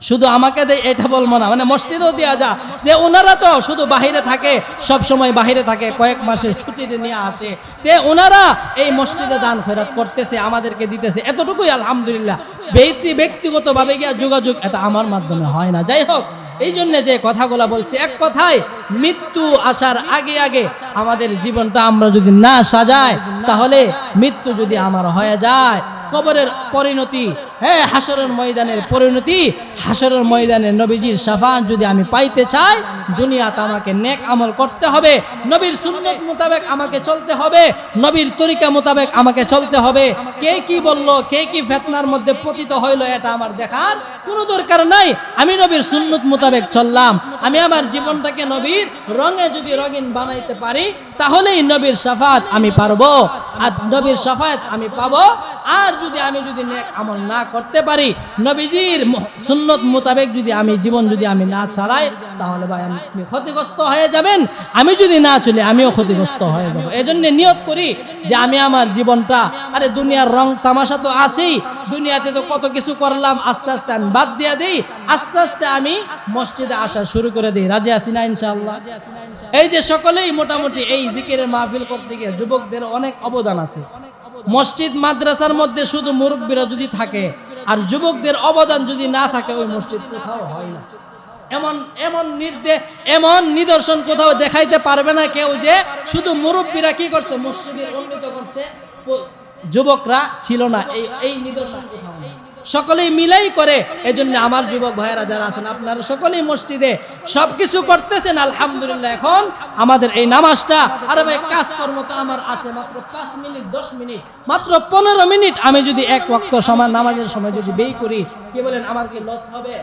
শুধু আমাকে দেয় এটা বলবো না, মানে মসজিদেও দেওয়া যা। যে ওনারা তো শুধু বাহিরে থাকে, সব সময় বাহিরে থাকে, কয়েক মাসের ছুটিতে নিয়ে আসে, তে ওনারা এই মসজিদে দান খয়রাত করতেছে, আমাদেরকে দিতেছে, এতটুকুই আলহামদুলিল্লাহ। ব্যক্তিগতভাবে গিয়া যোগাযোগ এটা আমার মাধ্যমে হয় না। যাই হোক, এই জন্য যে কথাগুলো বলছি, এক কথায় মৃত্যু আসার আগে আগে আমাদের জীবনটা আমরা যদি না সাজাই, তাহলে মৃত্যু যদি আমার হয়ে যায়, কবরের পরিণতি, হ্যাঁ হাসরের ময়দানের পরিণতি, হাসরের ময়দানে নবীজির শাফাআত যদি আমি পাইতে চাই, দুনিয়াতে আমাকে নেক আমল করতে হবে, নবীর সুন্নাত মোতাবেক আমাকে চলতে হবে, নবীর তরিকা মোতাবেক আমাকে চলতে হবে। কে কি বললো, কে কি ফিতনার মধ্যে পতিত হইলো, এটা আমার দেখার কোনো দরকার নাই। আমি নবীর সুন্নাত মোতাবেক চললাম, আমি আমার জীবনটাকে নবীর রঙে যদি রঙিন বানাইতে পারি, তাহলেই নবীর শাফাআত আমি পারবো, আর নবীর শাফাআত আমি পাবো। আর আমি যদি নেক আমল না করতে পারি, নবীজির সুন্নাত মোতাবেক যদি আমি জীবন যদি আমি না চালাই, তাহলে ভাই আপনি ক্ষতিগ্রস্ত হয়ে যাবেন, আমি যদি না চলি আমিও ক্ষতিগ্রস্ত হয়ে যাব। এজন্য নিয়ত করি যে আমি আমার জীবনটা, আরে দুনিয়ার রং তামাশা তো আছেই, দুনিয়াতে তো কত কিছু করলাম, আস্তে আস্তে আমি বাদ দিয়ে দিই, আস্তে আস্তে আমি মসজিদে আসা শুরু করে দিই। রাজি আছি না ইনশাআল্লাহ? এই যে সকলেই মোটামুটি এই জিকিরের মাহফিল করতে গিয়ে যুবকদের অনেক অবদান আছে। মসজিদ মাদ্রাসার মধ্যে শুধু মুরব্বীরা যদি থাকে আর যুবকদের অবদান যদি না থাকে, ওই মসজিদ কোথাও হয় না। এমন নিদর্শন কোথাও দেখাইতে পারবে না কেউ যে শুধু মুরব্বীরা কি করছে, মসজিদে উন্নীত করছে, যুবকরা ছিল না, এই নিদর্শন কোথাও নেই। সকলেই মিলাই করে। এজন্য আমার যুবক ভাইয়েরা যারা আছেন, আপনারা সকলেই মসজিদে সবকিছু করতেছেন, আলহামদুলিল্লাহ। এখন আমাদের এই নামাজটা, আরে ভাই কাজকর্ম তো আমার আছে মাত্র 5 মিনিট 10 মিনিট, মাত্র 15 মিনিট, আমি যদি এক ওয়াক্ত সময় নামাজের সময় যদি ব্যয় করি, কি বলেন আমার কি লস হবে?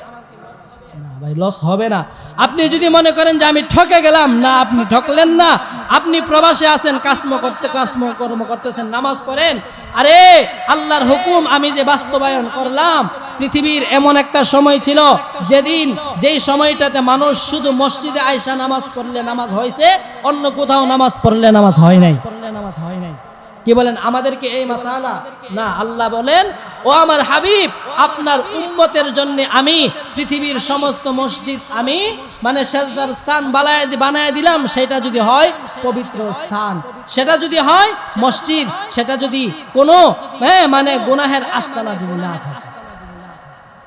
না ভাই, লস হবে না। আপনি যদি মনে করেন যে আমি ঠকে গেলাম, না আপনি ঠকলেন না। আপনি প্রবাসে আছেন, কাজকর্ম করতেছেন, নামাজ পড়েন। আরে আল্লাহর হুকুম আমি যে বাস্তবায়ন করলাম, পৃথিবীর এমন একটা সময় ছিল যেই সময়টাতে মানুষ শুধু মসজিদে আয়সা নামাজ পড়লে নামাজ হয়েছে, অন্য কোথাও নামাজ পড়লে নামাজ হয় নাই। কি বলেন আমাদেরকে এই মাসালা? না, আল্লাহ বলেন ও আমার হাবিব, আপনার উম্মতের জন্য আমি পৃথিবীর সমস্ত মসজিদ আমি মানে সেজদার স্থান বানায় দিলাম। সেটা যদি হয় পবিত্র স্থান, সেটা যদি হয় মসজিদ, সেটা যদি কোনো মানে গুনাহের আস্তানা যদি না থাকে।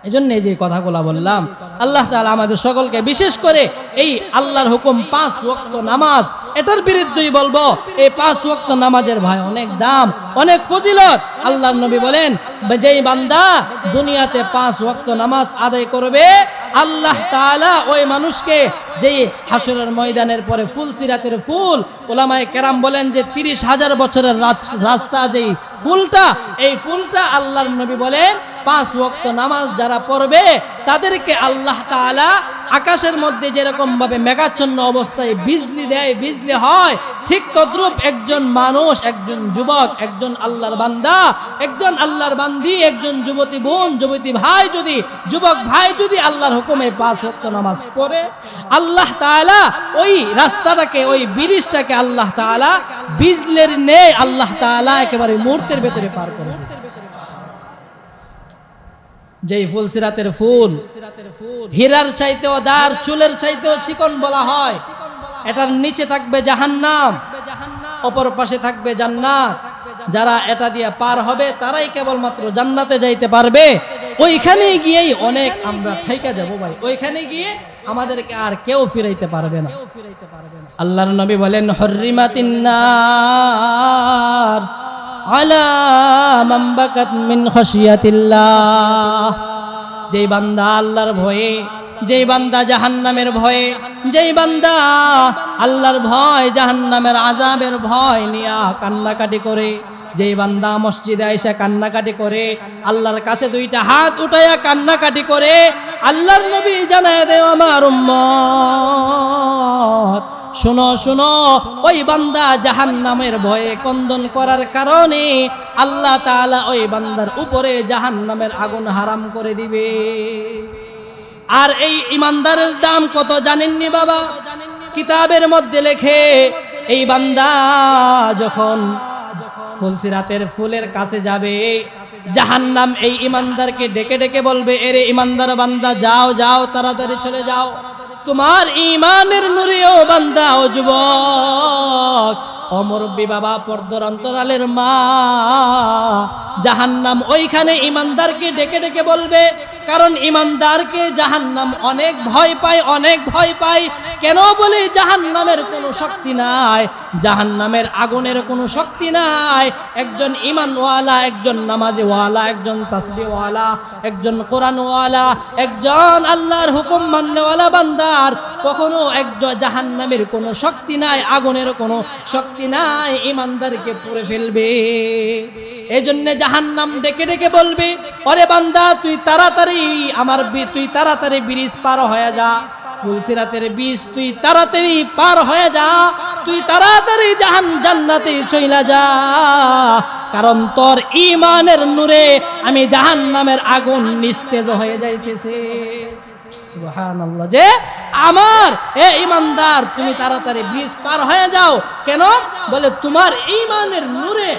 এই জন্য যে কথাগুলো বললাম, আল্লাহ তাআলা আমাদের সকলকে, বিশেষ করে এই আল্লাহর হুকুম 5 ওয়াক্ত নামাজ, এটার বিরুদ্ধেই বলবো। এই 5 ওয়াক্ত নামাজের ভাই অনেক দাম, অনেক ফজিলত। আল্লাহর নবী বলেন, যেই বান্দা দুনিয়াতে 5 ওয়াক্ত নামাজ আদায় করবে, আল্লাহ তাআলা ওই মানুষকে যেই হাসরের ময়দানের পরে ফুলসিরাতের ফুল, উলামায়ে কেরাম বলেন যে 30,000 বছরের রাস্তা যেই ফুলটা, এই ফুলটা আল্লাহর নবী বলেন 5 ওয়াক্ত নামাজ যারা পড়বে তাদেরকে আল্লাহ তাআলা আকাশের মধ্যে যেরকম ভাবে মেঘাচ্ছন্ন অবস্থায় বিজলি দেয়, বিজলি হয়, ঠিক তদ্রূপ একজন মানুষ, একজন যুবক, একজন আল্লাহর বান্দা, একজন আল্লাহর বান্দি, একজন যুবতী বোন, যুবতী ভাই যদি, যুবক ভাই যদি আল্লাহর হুকুমে 5 ওয়াক্ত নামাজ পড়ে, আল্লাহ তাআলা ওই রাস্তাটাকে, ওই ব্রিজটাকে আল্লাহ তাআলা বিজলির নেই আল্লাহ তাআলা একেবারে মুহূর্তের ভেতরে পার করে দেন। যেই ফুলসিরাতের ফুল হীরার চাইতেও দার, চুলের চাইতেও চিকন বলা হয়, এটার নিচে থাকবে জাহান্নাম, অপর পাশে থাকবে জান্নাত। যারা এটা দিয়ে পার হবে তারাই কেবলমাত্র জান্নাতে যাইতে পারবে। ওইখানে গিয়েই অনেক আমরা ঠাইকা যাব ভাই, ওইখানে গিয়ে আমাদেরকে আর কেউ ফিরাইতে পারবে না। আল্লাহর নবী বলেন, হররিমাতিন নার আলা মান বাকাত মিন খাশিয়াতিল্লাহ। যেই বান্দা আল্লাহর ভয়ে, যেই বান্দা জাহান্নামের ভয়ে, যেই বান্দা আল্লাহর ভয়, জাহান্নামের আযাবের ভয় নিয়া কান্নাকাটি করে, যেই বান্দা মসজিদে আইসা কান্নাকাটি করে, আল্লাহর কাছে 2টা হাত উঠাইয়া কান্নাকাটি করে, আল্লাহর নবী জানায় দেয় আমার উম্মত, শুনো শুনো, ওই বান্দা জাহান্নামের ভয়ে কন্দন করার কারণে আল্লাহ তাআলা ওই বান্দার উপরে জাহান্নামের আগুন হারাম করে দিবে। আর এই ইমানদারের দাম কত জানেননি বাবা? কিতাবের মধ্যে লেখে, এই বান্দা যখন ফুলসিরাতের ফুলের কাছে যাবে, জাহান্নাম এই ইমানদারকে ডেকে ডেকে বলবে, এরে ইমানদার বান্দা, যাও যাও, তাড়াতাড়ি চলে যাও, তোমার ঈমানের নূরে ও বান্দা, ও যুবক, ও মুরব্বী বাবা, পর্দার অন্তরালের মা, জাহান্নাম ওইখানে ইমানদারকে ডেকে ডেকে বলবে। কারণ ইমানদারকে জাহান্নাম অনেক ভয় পায়, অনেক ভয় পায়। কেন বলে? জাহান্নামের কোনো শক্তি নাই, জাহান্নামের আগুনের কোনো শক্তি নাই। একজন ইমানওয়ালা, একজন নামাজওয়ালা, একজন তাসবিহওয়ালা, একজন কোরআনওয়ালা, একজন আল্লাহর হুকুম মাননেওয়ালা বান্দার কখনো একজন জাহান্নামের কোনো শক্তি নাই, আগুনের কোনো শক্তি নাই, ইমানদারকে পুড়ে ফেলবে। এই জন্য জাহান্নাম ডেকে ডেকে বলবে, ওরে বান্দা, তুই তাড়াতাড়ি তুই তাড়াতাড়ি ব্রিজ পার হয়ে যা, ফুলসিরাতের ব্রিজ তুই তাড়াতাড়ি পার হয়ে যা, তুই তাড়াতাড়ি জান্নাতে চইলা যা, কারণ তোর ঈমানের নূরে আমি জাহান্নামের আগুন নিস্তেজ হয়ে যাইতেছে। সুবহানাল্লাহ। যে আমার এ ঈমানদার, তুমি তাড়াতাড়ি ব্রিজ পার হয়ে যাও। কেন? বলে তোমার ঈমানের নূরে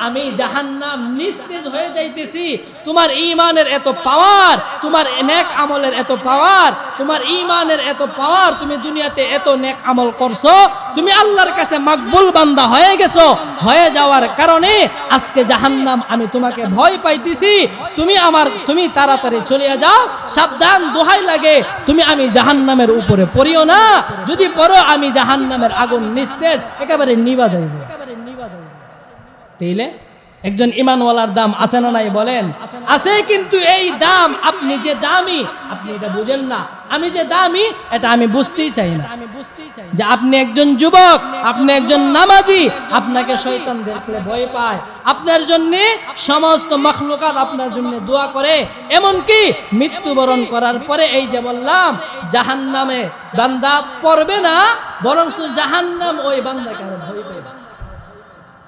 আমি জাহান্নাম নিস্তেজ হয়ে যাইতেছি। তোমার ঈমানের এত পাওয়ার, তোমার নেক আমলের এত পাওয়ার, তোমার ঈমানের এত পাওয়ার, তুমি দুনিয়াতে এত নেক আমল করছো, তুমি আল্লাহর কাছে মাকবুল বান্দা হয়ে গেছো। হয়ে যাওয়ার কারণে আজকে জাহান্নাম আমি তোমাকে ভয় পাইতেছি। তুমি তাড়াতাড়ি চলে যাও, সাবধান, দোহাই লাগে, আমি জাহান্নামের উপরে পড়িও না। যদি পড়ো আমি জাহান্নামের আগুন নিস্তেজ একেবারে নিভা যাইব। তাইলে একজন ঈমানওয়ালার দাম আছে না নাই বলেন? আছে। কিন্তু এই দাম, আপনি যে দামি, আপনি এটা বুঝেন না। আমি যে দামি এটা আমি বুঝতেই চাই না। যে আপনি একজন যুবক, আপনি একজন নামাজি, আপনাকে শয়তান দেখলে ভয় পায়, আপনার জন্য সমস্ত মাখলুকাত আপনার জন্য দোয়া করে, এমনকি মৃত্যুবরণ করার পরে এই যে বললাম জাহান্নামে বান্দা পড়বে না, বরং জাহান্নাম ওই বান্দাকে আরো ভয় পাবে।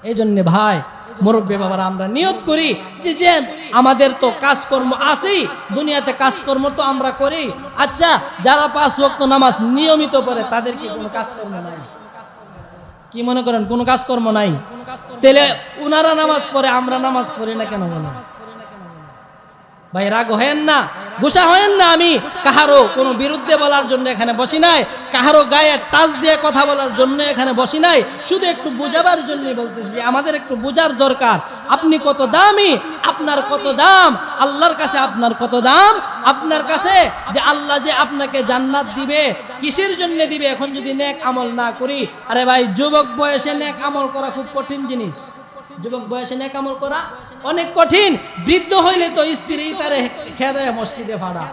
এই জন্য ভাই, মুরব্বী বাবারা, আমরা নিয়ত করি যে আমাদের তো কাজকর্ম আছেই, দুনিয়াতে কাজকর্ম তো আমরা করি। আচ্ছা, যারা 5 ওয়াক্ত নামাজ নিয়মিত পড়ে তাদের কি কোনো কাজকর্ম নাই? কি মনে করেন কোনো কাজকর্ম নাই? তাহলে উনারা নামাজ পড়ে, আমরা নামাজ পড়ি না কেন বলেন? ভাই রাগ হয়েন না, গুসা হয়েন না। আমি কাহারও কোনো বিরুদ্ধে বলার জন্য এখানে বসি নাই, কাহারও গায়ে টাচ দিয়ে কথা বলার জন্য এখানে বসি নাই। শুধু একটু বোঝাবার জন্যই বলতেছি, আমাদের একটু বোঝার দরকার। আপনি কত দামি, আপনার কত দাম, আল্লাহর কাছে আপনার কত দাম। আপনার কাছে যে আল্লাহ যে আপনাকে জান্নাত দিবে, কিসের জন্য দিবে? এখন যদি নেক আমল না করি, আরে ভাই, যুবক বয়সে নেক আমল করা খুব কঠিন জিনিস। যুবক বয়সে নেক আমল করা অনেক কঠিন। বৃদ্ধ হইলে তো স্ত্রী তারে খেদায় মসজিদে ভাড়া,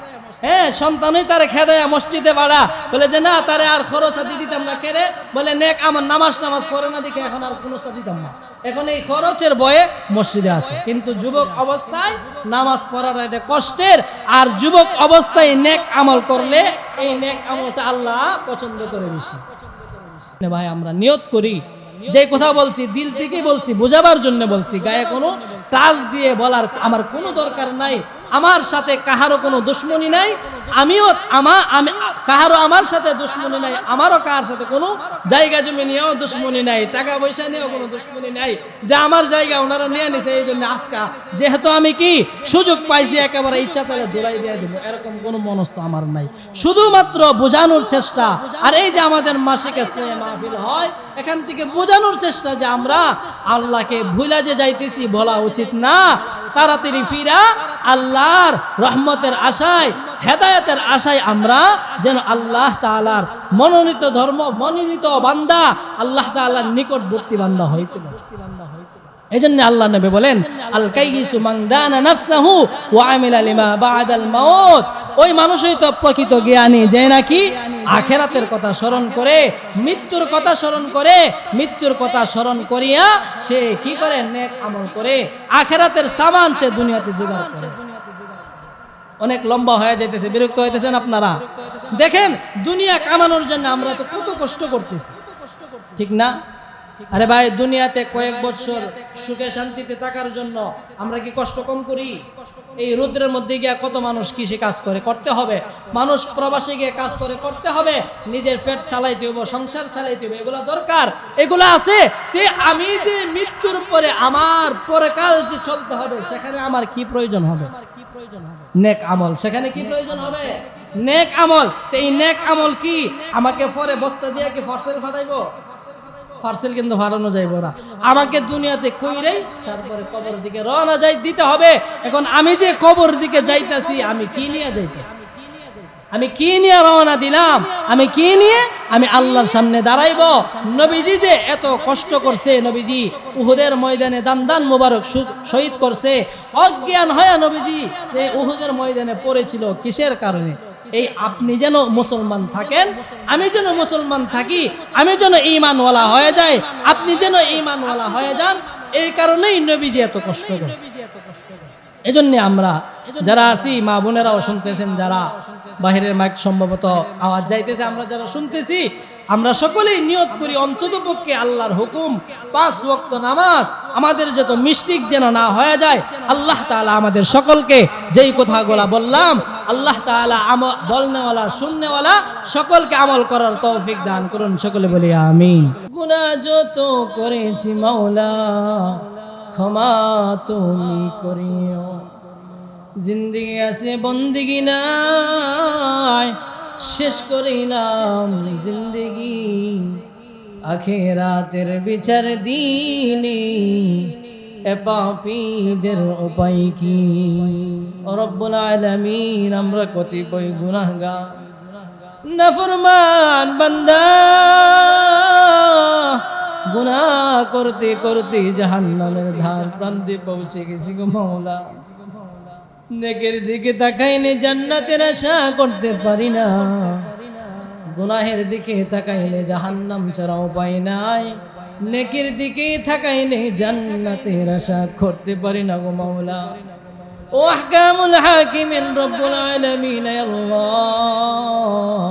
হ্যাঁ, সন্তানই তারে খেদায় মসজিদে বাড়া, বলে যে না তারে আর খরচ আদি দিতাম না, কেরে বলে নেক আমার নামাজ পড়ে না দেখে এখন আর কোনো দিতাম না, এখন এই খরচের ভয়ে মসজিদে আসে। কিন্তু যুবক অবস্থায় নামাজ পড়ার এটা কষ্টের, আর যুবক অবস্থায় নেক আমল করলে এই নেক আমলটা আল্লাহ পছন্দ করে বেশি। ভাই আমরা নিয়ত করি, যে কথা বলছি দিল থেকে বলছি, বোঝাবার জন্য বলছি, গায়ে কোনো টাচ দিয়ে বলার আমার কোনো দরকার নাই। আমার সাথে কাহারও কোনো দুশ্মনী নাই, আমিও কাহারও আমার সাথে দুশ্মনী নাই, আমারও কার সাথে কোনো জায়গা জমি নিয়েও দুশ্মনী নাই, টাকা পয়সা নিয়েও কোনো দুশ্মনী নাই, যে আমার জায়গা ওনারা নিয়ে নিছে এই জন্য আজকা যেহেতু আমি কি সুযোগ পাইছি একেবারে ইচ্ছা তাহলে দৌড়াই দিয়ে দেবো, এরকম কোনো মনস্থ আমার নাই। শুধুমাত্র বোঝানোর চেষ্টা। আর এই যে আমাদের মাসিক ইসলামী মাহফিল হয়, এখান থেকে বোঝানোর চেষ্টা যে আমরা আল্লাহকে ভুলা যে যাইতেছি, বলা উচিত না। তাড়াতাড়ি ফিরা আল্লাহর রহমতের আশায়, হেদায়েতের আশায় আমরা যেন আল্লাহ তাআলার মনোনীত মনোনীত বান্দা, আল্লাহ তাআলার নিকটবর্তী বান্দা হইতে পারি। এজন্য আল্লাহ নবী বলেন, আল কাইয়িসু মান দানা নাফসাহু ওয়া আমিলা লিমা বা'দাল মাউত। ওই মানুষই তো প্রকৃত জ্ঞানী, যে নাকি আখিরাতের কথা স্মরণ করে, মৃত্যুর কথা স্মরণ করে, মৃত্যুর কথা স্মরণ করিয়া সে কি করে, নেক আমল করে, আখিরাতের সামান সে দুনিয়াতে জোগাড় করে। অনেক লম্বা হয়ে যাইতেছে, বিরক্ত হইতেছেন আপনারা? দেখেন দুনিয়া কামানোর জন্য আমরা তো কত কষ্ট করতেছি, ঠিক না? আরে ভাই, দুনিয়াতে কয়েক বছর সুখে শান্তিতে থাকার জন্য আমরা কি কষ্ট কম করি? এই রোদ্রের মধ্যে গিয়ে কত মানুষ কৃষি কাজ করে, করতে হবে। মানুষ প্রবাসে গিয়ে কাজ করে, করতে হবে। নিজের পেট চালাইতে হবে, সংসার চালাইতে হবে, এগুলো দরকার, এগুলো আছে। তে আমি যে মৃত্যুর পরে আমার পরকাল যে চলতে হবে, সেখানে আমার কি প্রয়োজন হবে? নেক আমল। সেখানে কি প্রয়োজন হবে? নেক আমল। তো এই নেক আমল কি আমাকে পরে বস্তা দিয়ে কি পার্সেল ফাটাইবো? পার্সেল কিন্তু ফাটানো যাইব না। আমাকে দুনিয়াতে কইরেই তারপরে কবর দিকে রওনা দিতে হবে। এখন আমি যে কবর দিকে যাইতাছি, আমি কি নিয়ে যাইতাছি? আমি কি নিয়ে রওনা দিলাম? আমি কি নিয়ে আমি আল্লাহর সামনে দাঁড়াইব? নবীজি যে এত কষ্ট করছে, নবীজি উহুদের ময়দানে দান মোবারক শহীদ করছে, অজ্ঞান হয়ে নবীজি এই উহুদের ময়দানে পড়েছিল কিসের কারণে? এই আপনি যেন মুসলমান থাকেন, আমি যেন মুসলমান থাকি, আমি যেন ঈমানওয়ালা হয়ে যাই, আপনি যেন ঈমানওয়ালা হয়ে যান, এই কারণেই নবীজি এত কষ্ট করছে। এজন্য আমরা যারা আছি, মা বোনেরাও শুনতেছেন, যারা বাহিরের মাইক সম্ভবত আওয়াজ যাইতেছে, আমরা যারা শুনতেছি, আমরা সকলেই নিয়ত করি অন্ততপক্ষে আল্লাহর হুকুম 5 ওয়াক্ত নামাজ আমাদের যত মিস্টেক যেন না হয়ে যায়। আল্লাহ তাআলা আমাদের সকলকে যেই কথাগুলো বললাম, আল্লাহ তাআলা বলনেওয়ালা শুননেওয়ালা সকলকে আমল করার তৌফিক দান করুন। সকলে বলি আমিন। গুনাহ যত করেছি মাওলা, ক্ষমা তুমি করিও। জিন্দেগি আছে বন্দেগি নাই, শেষ করিলাম জিন্দেগি। আখিরাতের বিচার দিনে এ পাপীদের উপায় কি? রব্বুল আলামিন, আমরা কতিপয় গুনাহগার নাফরমান বান্দা, গুনাহ করতে করতে জাহান্নামের ধার প্রান্তে পৌঁছে গেছি গো মাওলা। নেকের দিকে তাকাইলে জান্নাতের আশা করতে পারি না, গুনাহের দিকে তাকাইলে জাহান্নাম ছাড়া উপায় নাই। নেকের দিকে তাকাইলে জান্নাতের আশা করতে পারি না গো মাওলা। ও আহকামুল হাকিমিন রব্বুল আলামিন, আল্লাহ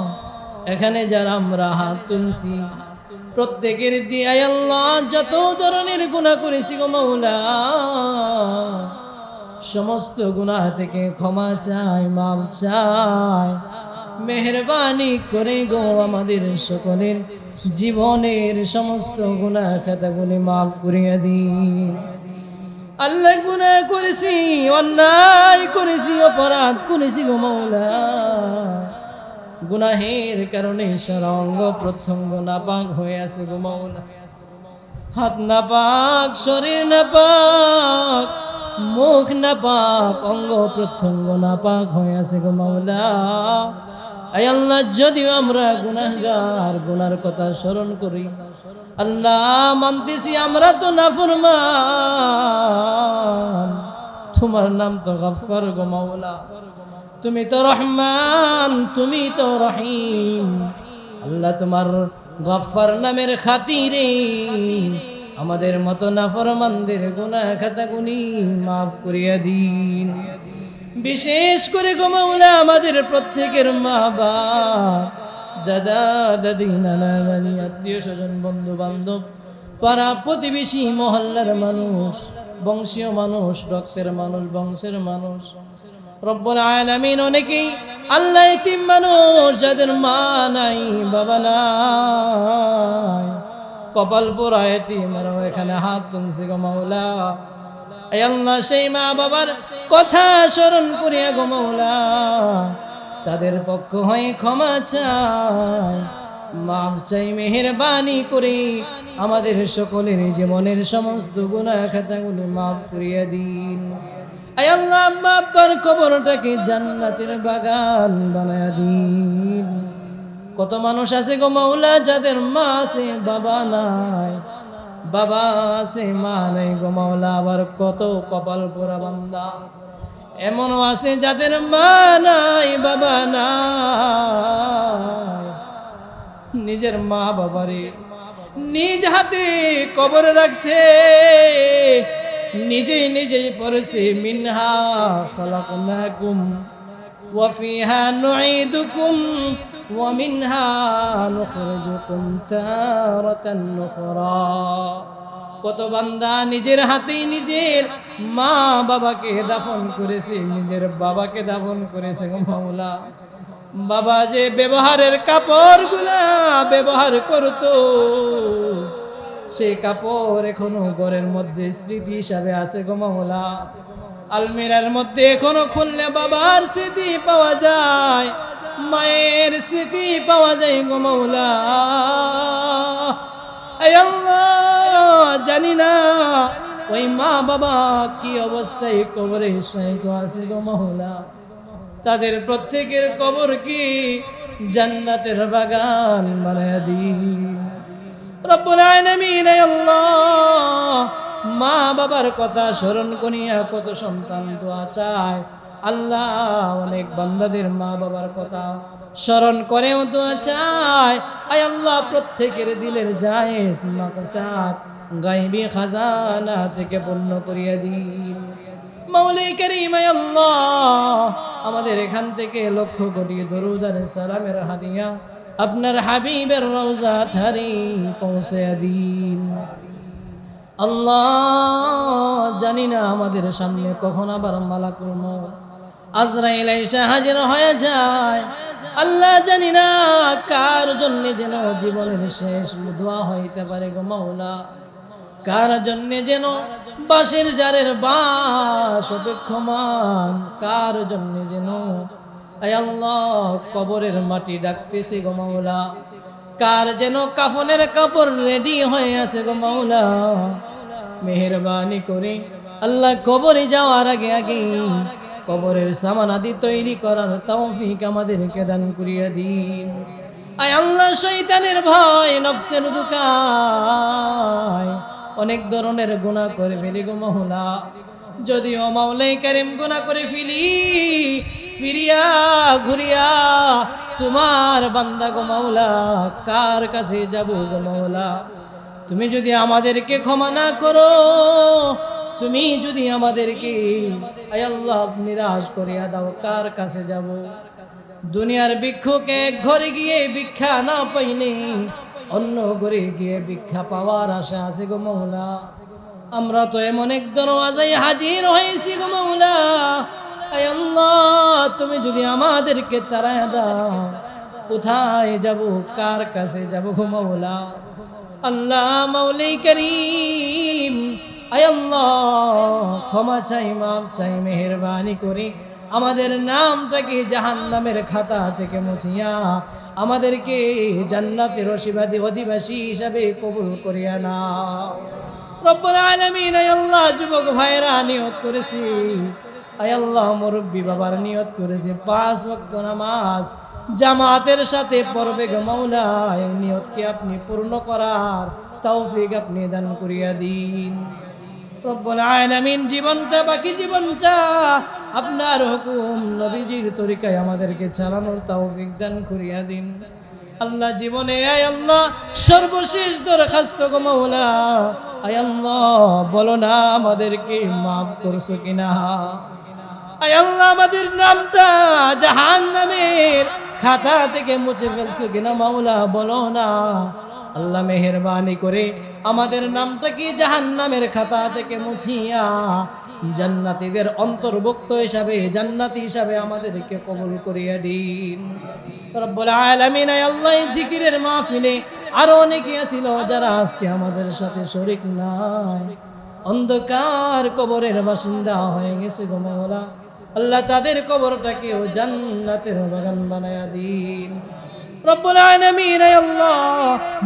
এখানে যারা আমরা হাত তুলছি, প্রত্যেকের দিয়ে আল্লাহ যত ধরনের গুনাহ করেছি গো মাওলা, সমস্ত গুনাহ থেকে ক্ষমা চাই, মাফ চাই। মেহেরবানি করে গো আমাদের সকলের জীবনের সমস্ত গুনাহ খাতাগুলি মাফ করিয়া দিন। আল্লাহ, গুনাহ করেছি, অন্যায় করেছি, অপরাধ করেছি গো মাওলা। গুনাহের কারণে সারা অঙ্গ প্রত্যঙ্গ নাপাক হয়ে আছে গো মাওলা। হাত নাপাক, শরীর নাপাক, মুখ নাপাক, অঙ্গ প্রত্যঙ্গ নাপাক হয়ে আছে গো মাওলা। আয় আল্লাহ, যদিও আমরা গুনাহগার, গুনার কথা স্মরণ করি, আল্লাহ মানতেছি আমরা তো নাফরমান, তোমার নাম তো গফফার গো মাওলা। তুমি তো রহমান, তুমি তো রহিম। আল্লাহ তোমার গফফার নামের খাতিরে আমাদের মতো নাফরমানদের গুনাহ খাতাগুনি মাফ করিয়া দিন। বিশেষ করে গো মাওলা আমাদের প্রত্যেকের মা বাপ, দাদা দাদি, নানা নানি, আত্মীয় স্বজন, বন্ধু বান্ধব, পাড়া প্রতিবেশী, মহল্লার মানুষ, বংশীয় মানুষ, রক্তের মানুষ, বংশের মানুষ, রব্বুল আলামিন অনেকেই আল্লাহ ইতিম মানুষ, যাদের মা নাই, বাবা নাই, কপাল পোড়া এতিমরাও এখানে হাত তুলছে গো মাওলা। এই আল্লাহ সেই মা বাবার কথা স্মরণ করিয়া গো মাওলা তাদের পক্ষ হয়ে ক্ষমা চাই, মাফ চাই, মেহেরবানি করে আমাদের সকলের জীবনের সমস্ত গুনাহ খাতাগুলো মাফ করিয়া দিন। আয় আল্লাহ আম্মা আব্বার কবরটাকে জান্নাতের বাগান বানায়া দিন। কত মানুষ আছে গো মাওলা যাদের মা আছে বাবা নাই, বাবা আছে মা নাই গো মাওলা। আবার কত কপাল পোড়া বান্দা এমনও আছে যাদের মা নাই, বাবা নাই, নিজের মা বাবারে নিজ হাতে কবরে রাখছে, নিজেই নিজেই পড়েছে মিনহা খালাকনাকুম ওয়া ফিহা নুঈদুকুম ওয়া মিনহা নুখরিজুকুম তারাতান নুখরা। কত বান্দা নিজের হাতেই নিজের মা বাবাকে দাফন করেছে, নিজের বাবাকে দাফন করেছে গো মাওলা। বাবা যে ব্যবহারের কাপড়গুলা ব্যবহার করতো, সেই কাপড় এখনো ঘরের মধ্যে স্মৃতি হিসাবে আছে গো মাওলা। আলমিরার মধ্যে এখনো খুললে বাবার স্মৃতি পাওয়া যায়, মায়ের স্মৃতি পাওয়া যায় গো মাওলা। আয় আল্লাহ জানি না ওই মা বাবা কি অবস্থায় কবরে শায়িত আছে গো মাওলা। তাদের প্রত্যেকের কবর কি জান্নাতের বাগান বানায়া দিন রব্বুল আলামিন। আয় আল্লাহ মা বাবার কথা স্মরণ করিয়া কত সন্তান দোয়া চায়। আল্লাহ অনেক বান্দাদের মা বাবার কথা স্মরণ করেও দোয়া চায়। আয় আল্লাহ প্রত্যেকের দিলের জায়েজ মাকসাদ গায়বী খাজানা থেকে পূর্ণ করিয়া দিন মাওলা কারীম। আয় আল্লাহ আমাদের এখান থেকে লক্ষ কোটি দরুদ আর সালামের হাদিয়া আপনার হাবিবের রওজা ধারে পৌঁছে দিন। আল্লাহ জানি না আমাদের সামনে কখন আবার মালাকুল মউত আজরাইল এসে হাজির হয়ে যায়। আল্লাহ জানি না কার জন্য যেন জীবনের শেষ দোয়া হইতে পারে গো মাওলা, কার জন্য যেন বাঁশের জারের বাঁশ অপেক্ষমান, কার জন্য যেন আয় আল্লাহ কবরের মাটি ডাকতেছে গো মাওলা, কার যেন কাফনের কাপড় রেডি হয়ে আছে গো মাওলা। মেহেরবানি করে আল্লাহ কবরে যাওয়ার আগে আগে কবরের সামান আদি তৈরি করার তৌফিক আমাদেরকে দান করিয়া দিন। আয় আল্লাহ শয়তানের ভয় নফসের দুকায় অনেক ধরনের গুনাহ করে ফেলি গো মাওলা। যদিও মাওলাই কারীম গুনাহ করে ফেলি, ফিরিয়া ঘুরিয়া তোমার বান্দা গো মাওলা কার কাছে যাব গো মাওলা? তুমি যদি আমাদেরকে ক্ষমা না করো, তুমি যদি আমাদেরকে আয় আল্লাহ নিরাশ করিয়া দাও, কার কাছে যাব? দুনিয়ার ভিক্ষুকে এক ঘরে গিয়ে ভিক্ষা না পাইলে অন্য ঘরে গিয়ে ভিক্ষা পাওয়ার আশা আছে গো মাওলা। আমরা তো এমন এক দরওয়াজায় হাজির হয়েছি গো মাওলা। আয় আল্লাহ তুমি যদি আমাদেরকে তাড়ায় দাও, কোথায় যাব, কার কাছে যাব গো মাওলা? আল্লাহ মাওলাই কারীম আয় আল্লাহ ক্ষমা চাই, মাফ চাই, মেহেরবানি করে আমাদের নামটাকে জাহান্নামের খাতা থেকে মুছিয়া আমাদেরকে জান্নাতের অধিবাসী হিসাবে কবুল করিয়া নাও রব্বুল আলামিন। আয় আল্লাহ যুবক ভাইরা নিয়ত করেছি, আয় আল্লাহ মুরব্বী বাবার নিয়ত করেছে 5 ওয়াক্ত নামাজ জামাতের সাথে পড়বে গো মাওলা। এই নিয়তকে আপনি পূর্ণ করার তৌফিক আপনি দান করিয়া দিন রব্বুল আলামিন। জীবনটা বাকি জীবনটা আপনার হুকুম নবীজির তরিকায় আমাদেরকে চালানোর তৌফিক দান করিয়া দিন আল্লাহ। জীবনে আয় আল্লাহ সর্বশেষ দরখাস্ত গো মাওলা, আয় আল্লাহ বলো না আমাদেরকে মাফ করছো কিনা। আয় আল্লাহ আমাদের নামটা জাহান্নামের খাতা থেকে মুছে ফেলছো কিনা মাওলা, বলো না। আল্লাহ মেহেরবানি করে আমাদের নামটা কি জাহান্নামের খাতা থেকে মুছিয়া জান্নাতীদের অন্তর্ভুক্ত হিসাবে, জান্নাতি হিসাবে আমাদেরকে কবুল করিয়া দিন রব্বুল আলামিন। আয় আল্লাহ এই জিকিরের মাহফিলে আরো অনেকে ছিল যারা আজকে আমাদের সাথে শরীক নাই, অন্ধকার কবরের বাসিন্দা হয়ে গেছে গো মাওলা। আল্লাহ তাদের কবরটাকেও জান্নাতের বাগান বানায়া দিন রব্বুল আলামিন। আয় আল্লাহ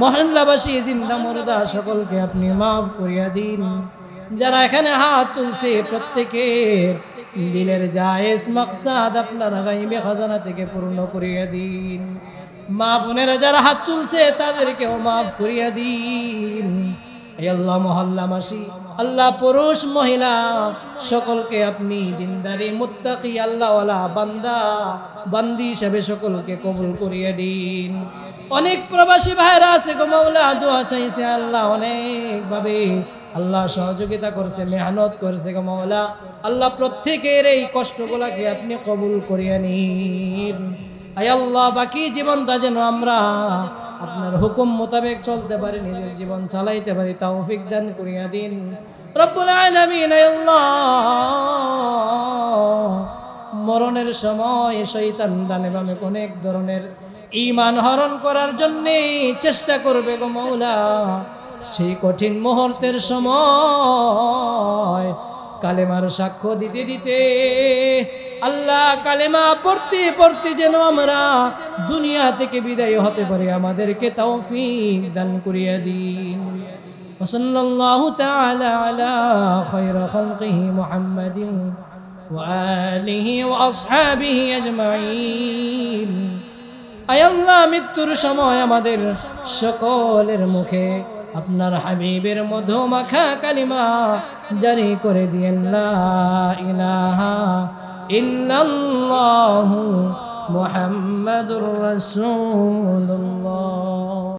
মহল্লাবাসী জিন্দা মুর্দা সকলকে আপনি মাফ করিয়া দিন। যারা এখানে হাত তুলছে প্রত্যেকের দিলের জায়েজ মাকসাদ আপনার গায়বে খাজানা থেকে পূর্ণ করিয়া দিন। মা বোনেরা যারা হাত তুলছে তাদেরকেও মাফ করিয়া দিন। হে আল্লাহ মহল্লাবাসী, আল্লাহ পুরুষ মহিলা সকলকে আপনি দিনদারি মুত্তাকি আল্লাহওয়ালা বান্দা বান্দি হিসাবে সকলকে কবুল করিয়া দিন। অনেক প্রবাসী ভাইরা আছে গো মাওলা, দোয়া চাইছে আল্লাহ অনেক ভাবে আল্লাহ সহযোগিতা করছে, মেহনত করছে গো মাওলা। আল্লাহ প্রত্যেকের এই কষ্টগুলাকে আপনি কবুল করিয়া নিন। আয় আল্লাহ বাকি জীবনটা যেন আমরা আপনার হুকুম মোতাবেক চলতে পারি, নিজের জীবন চালাইতে পারি, তৌফিক দান করিয়া দিন রব্বুল আলামিন। আয় আল্লাহ মরণের সময় শয়তান ডানে বামে অনেক ধরনের ঈমান হরণ করার জন্য চেষ্টা করবে গো মাওলা। সেই কঠিন মুহূর্তের সময় কালেমার সাক্ষ্য দিতে দিতে আল্লাহ কালেমা পড়তে পড়তে যেন আমরা দুনিয়া থেকে বিদায় হতে পারি, আমাদেরকে তৌফিক দান করিয়া দিন। সাল্লাল্লাহু তাআলা আলা খায়রি খালকিহি মুহাম্মাদিন ওয়া আলিহি ওয়া আসহাবিহি আজমাইন। আয় আল্লাহ মৃত্যুর সময় আমাদের সকলের মুখে আপনার হাবিবের মধু মাখা কালিমা জারি করে দিয়েন, লা ইলাহা ইল্লাল্লাহু মুহাম্মাদুর রাসূলুল্লাহ।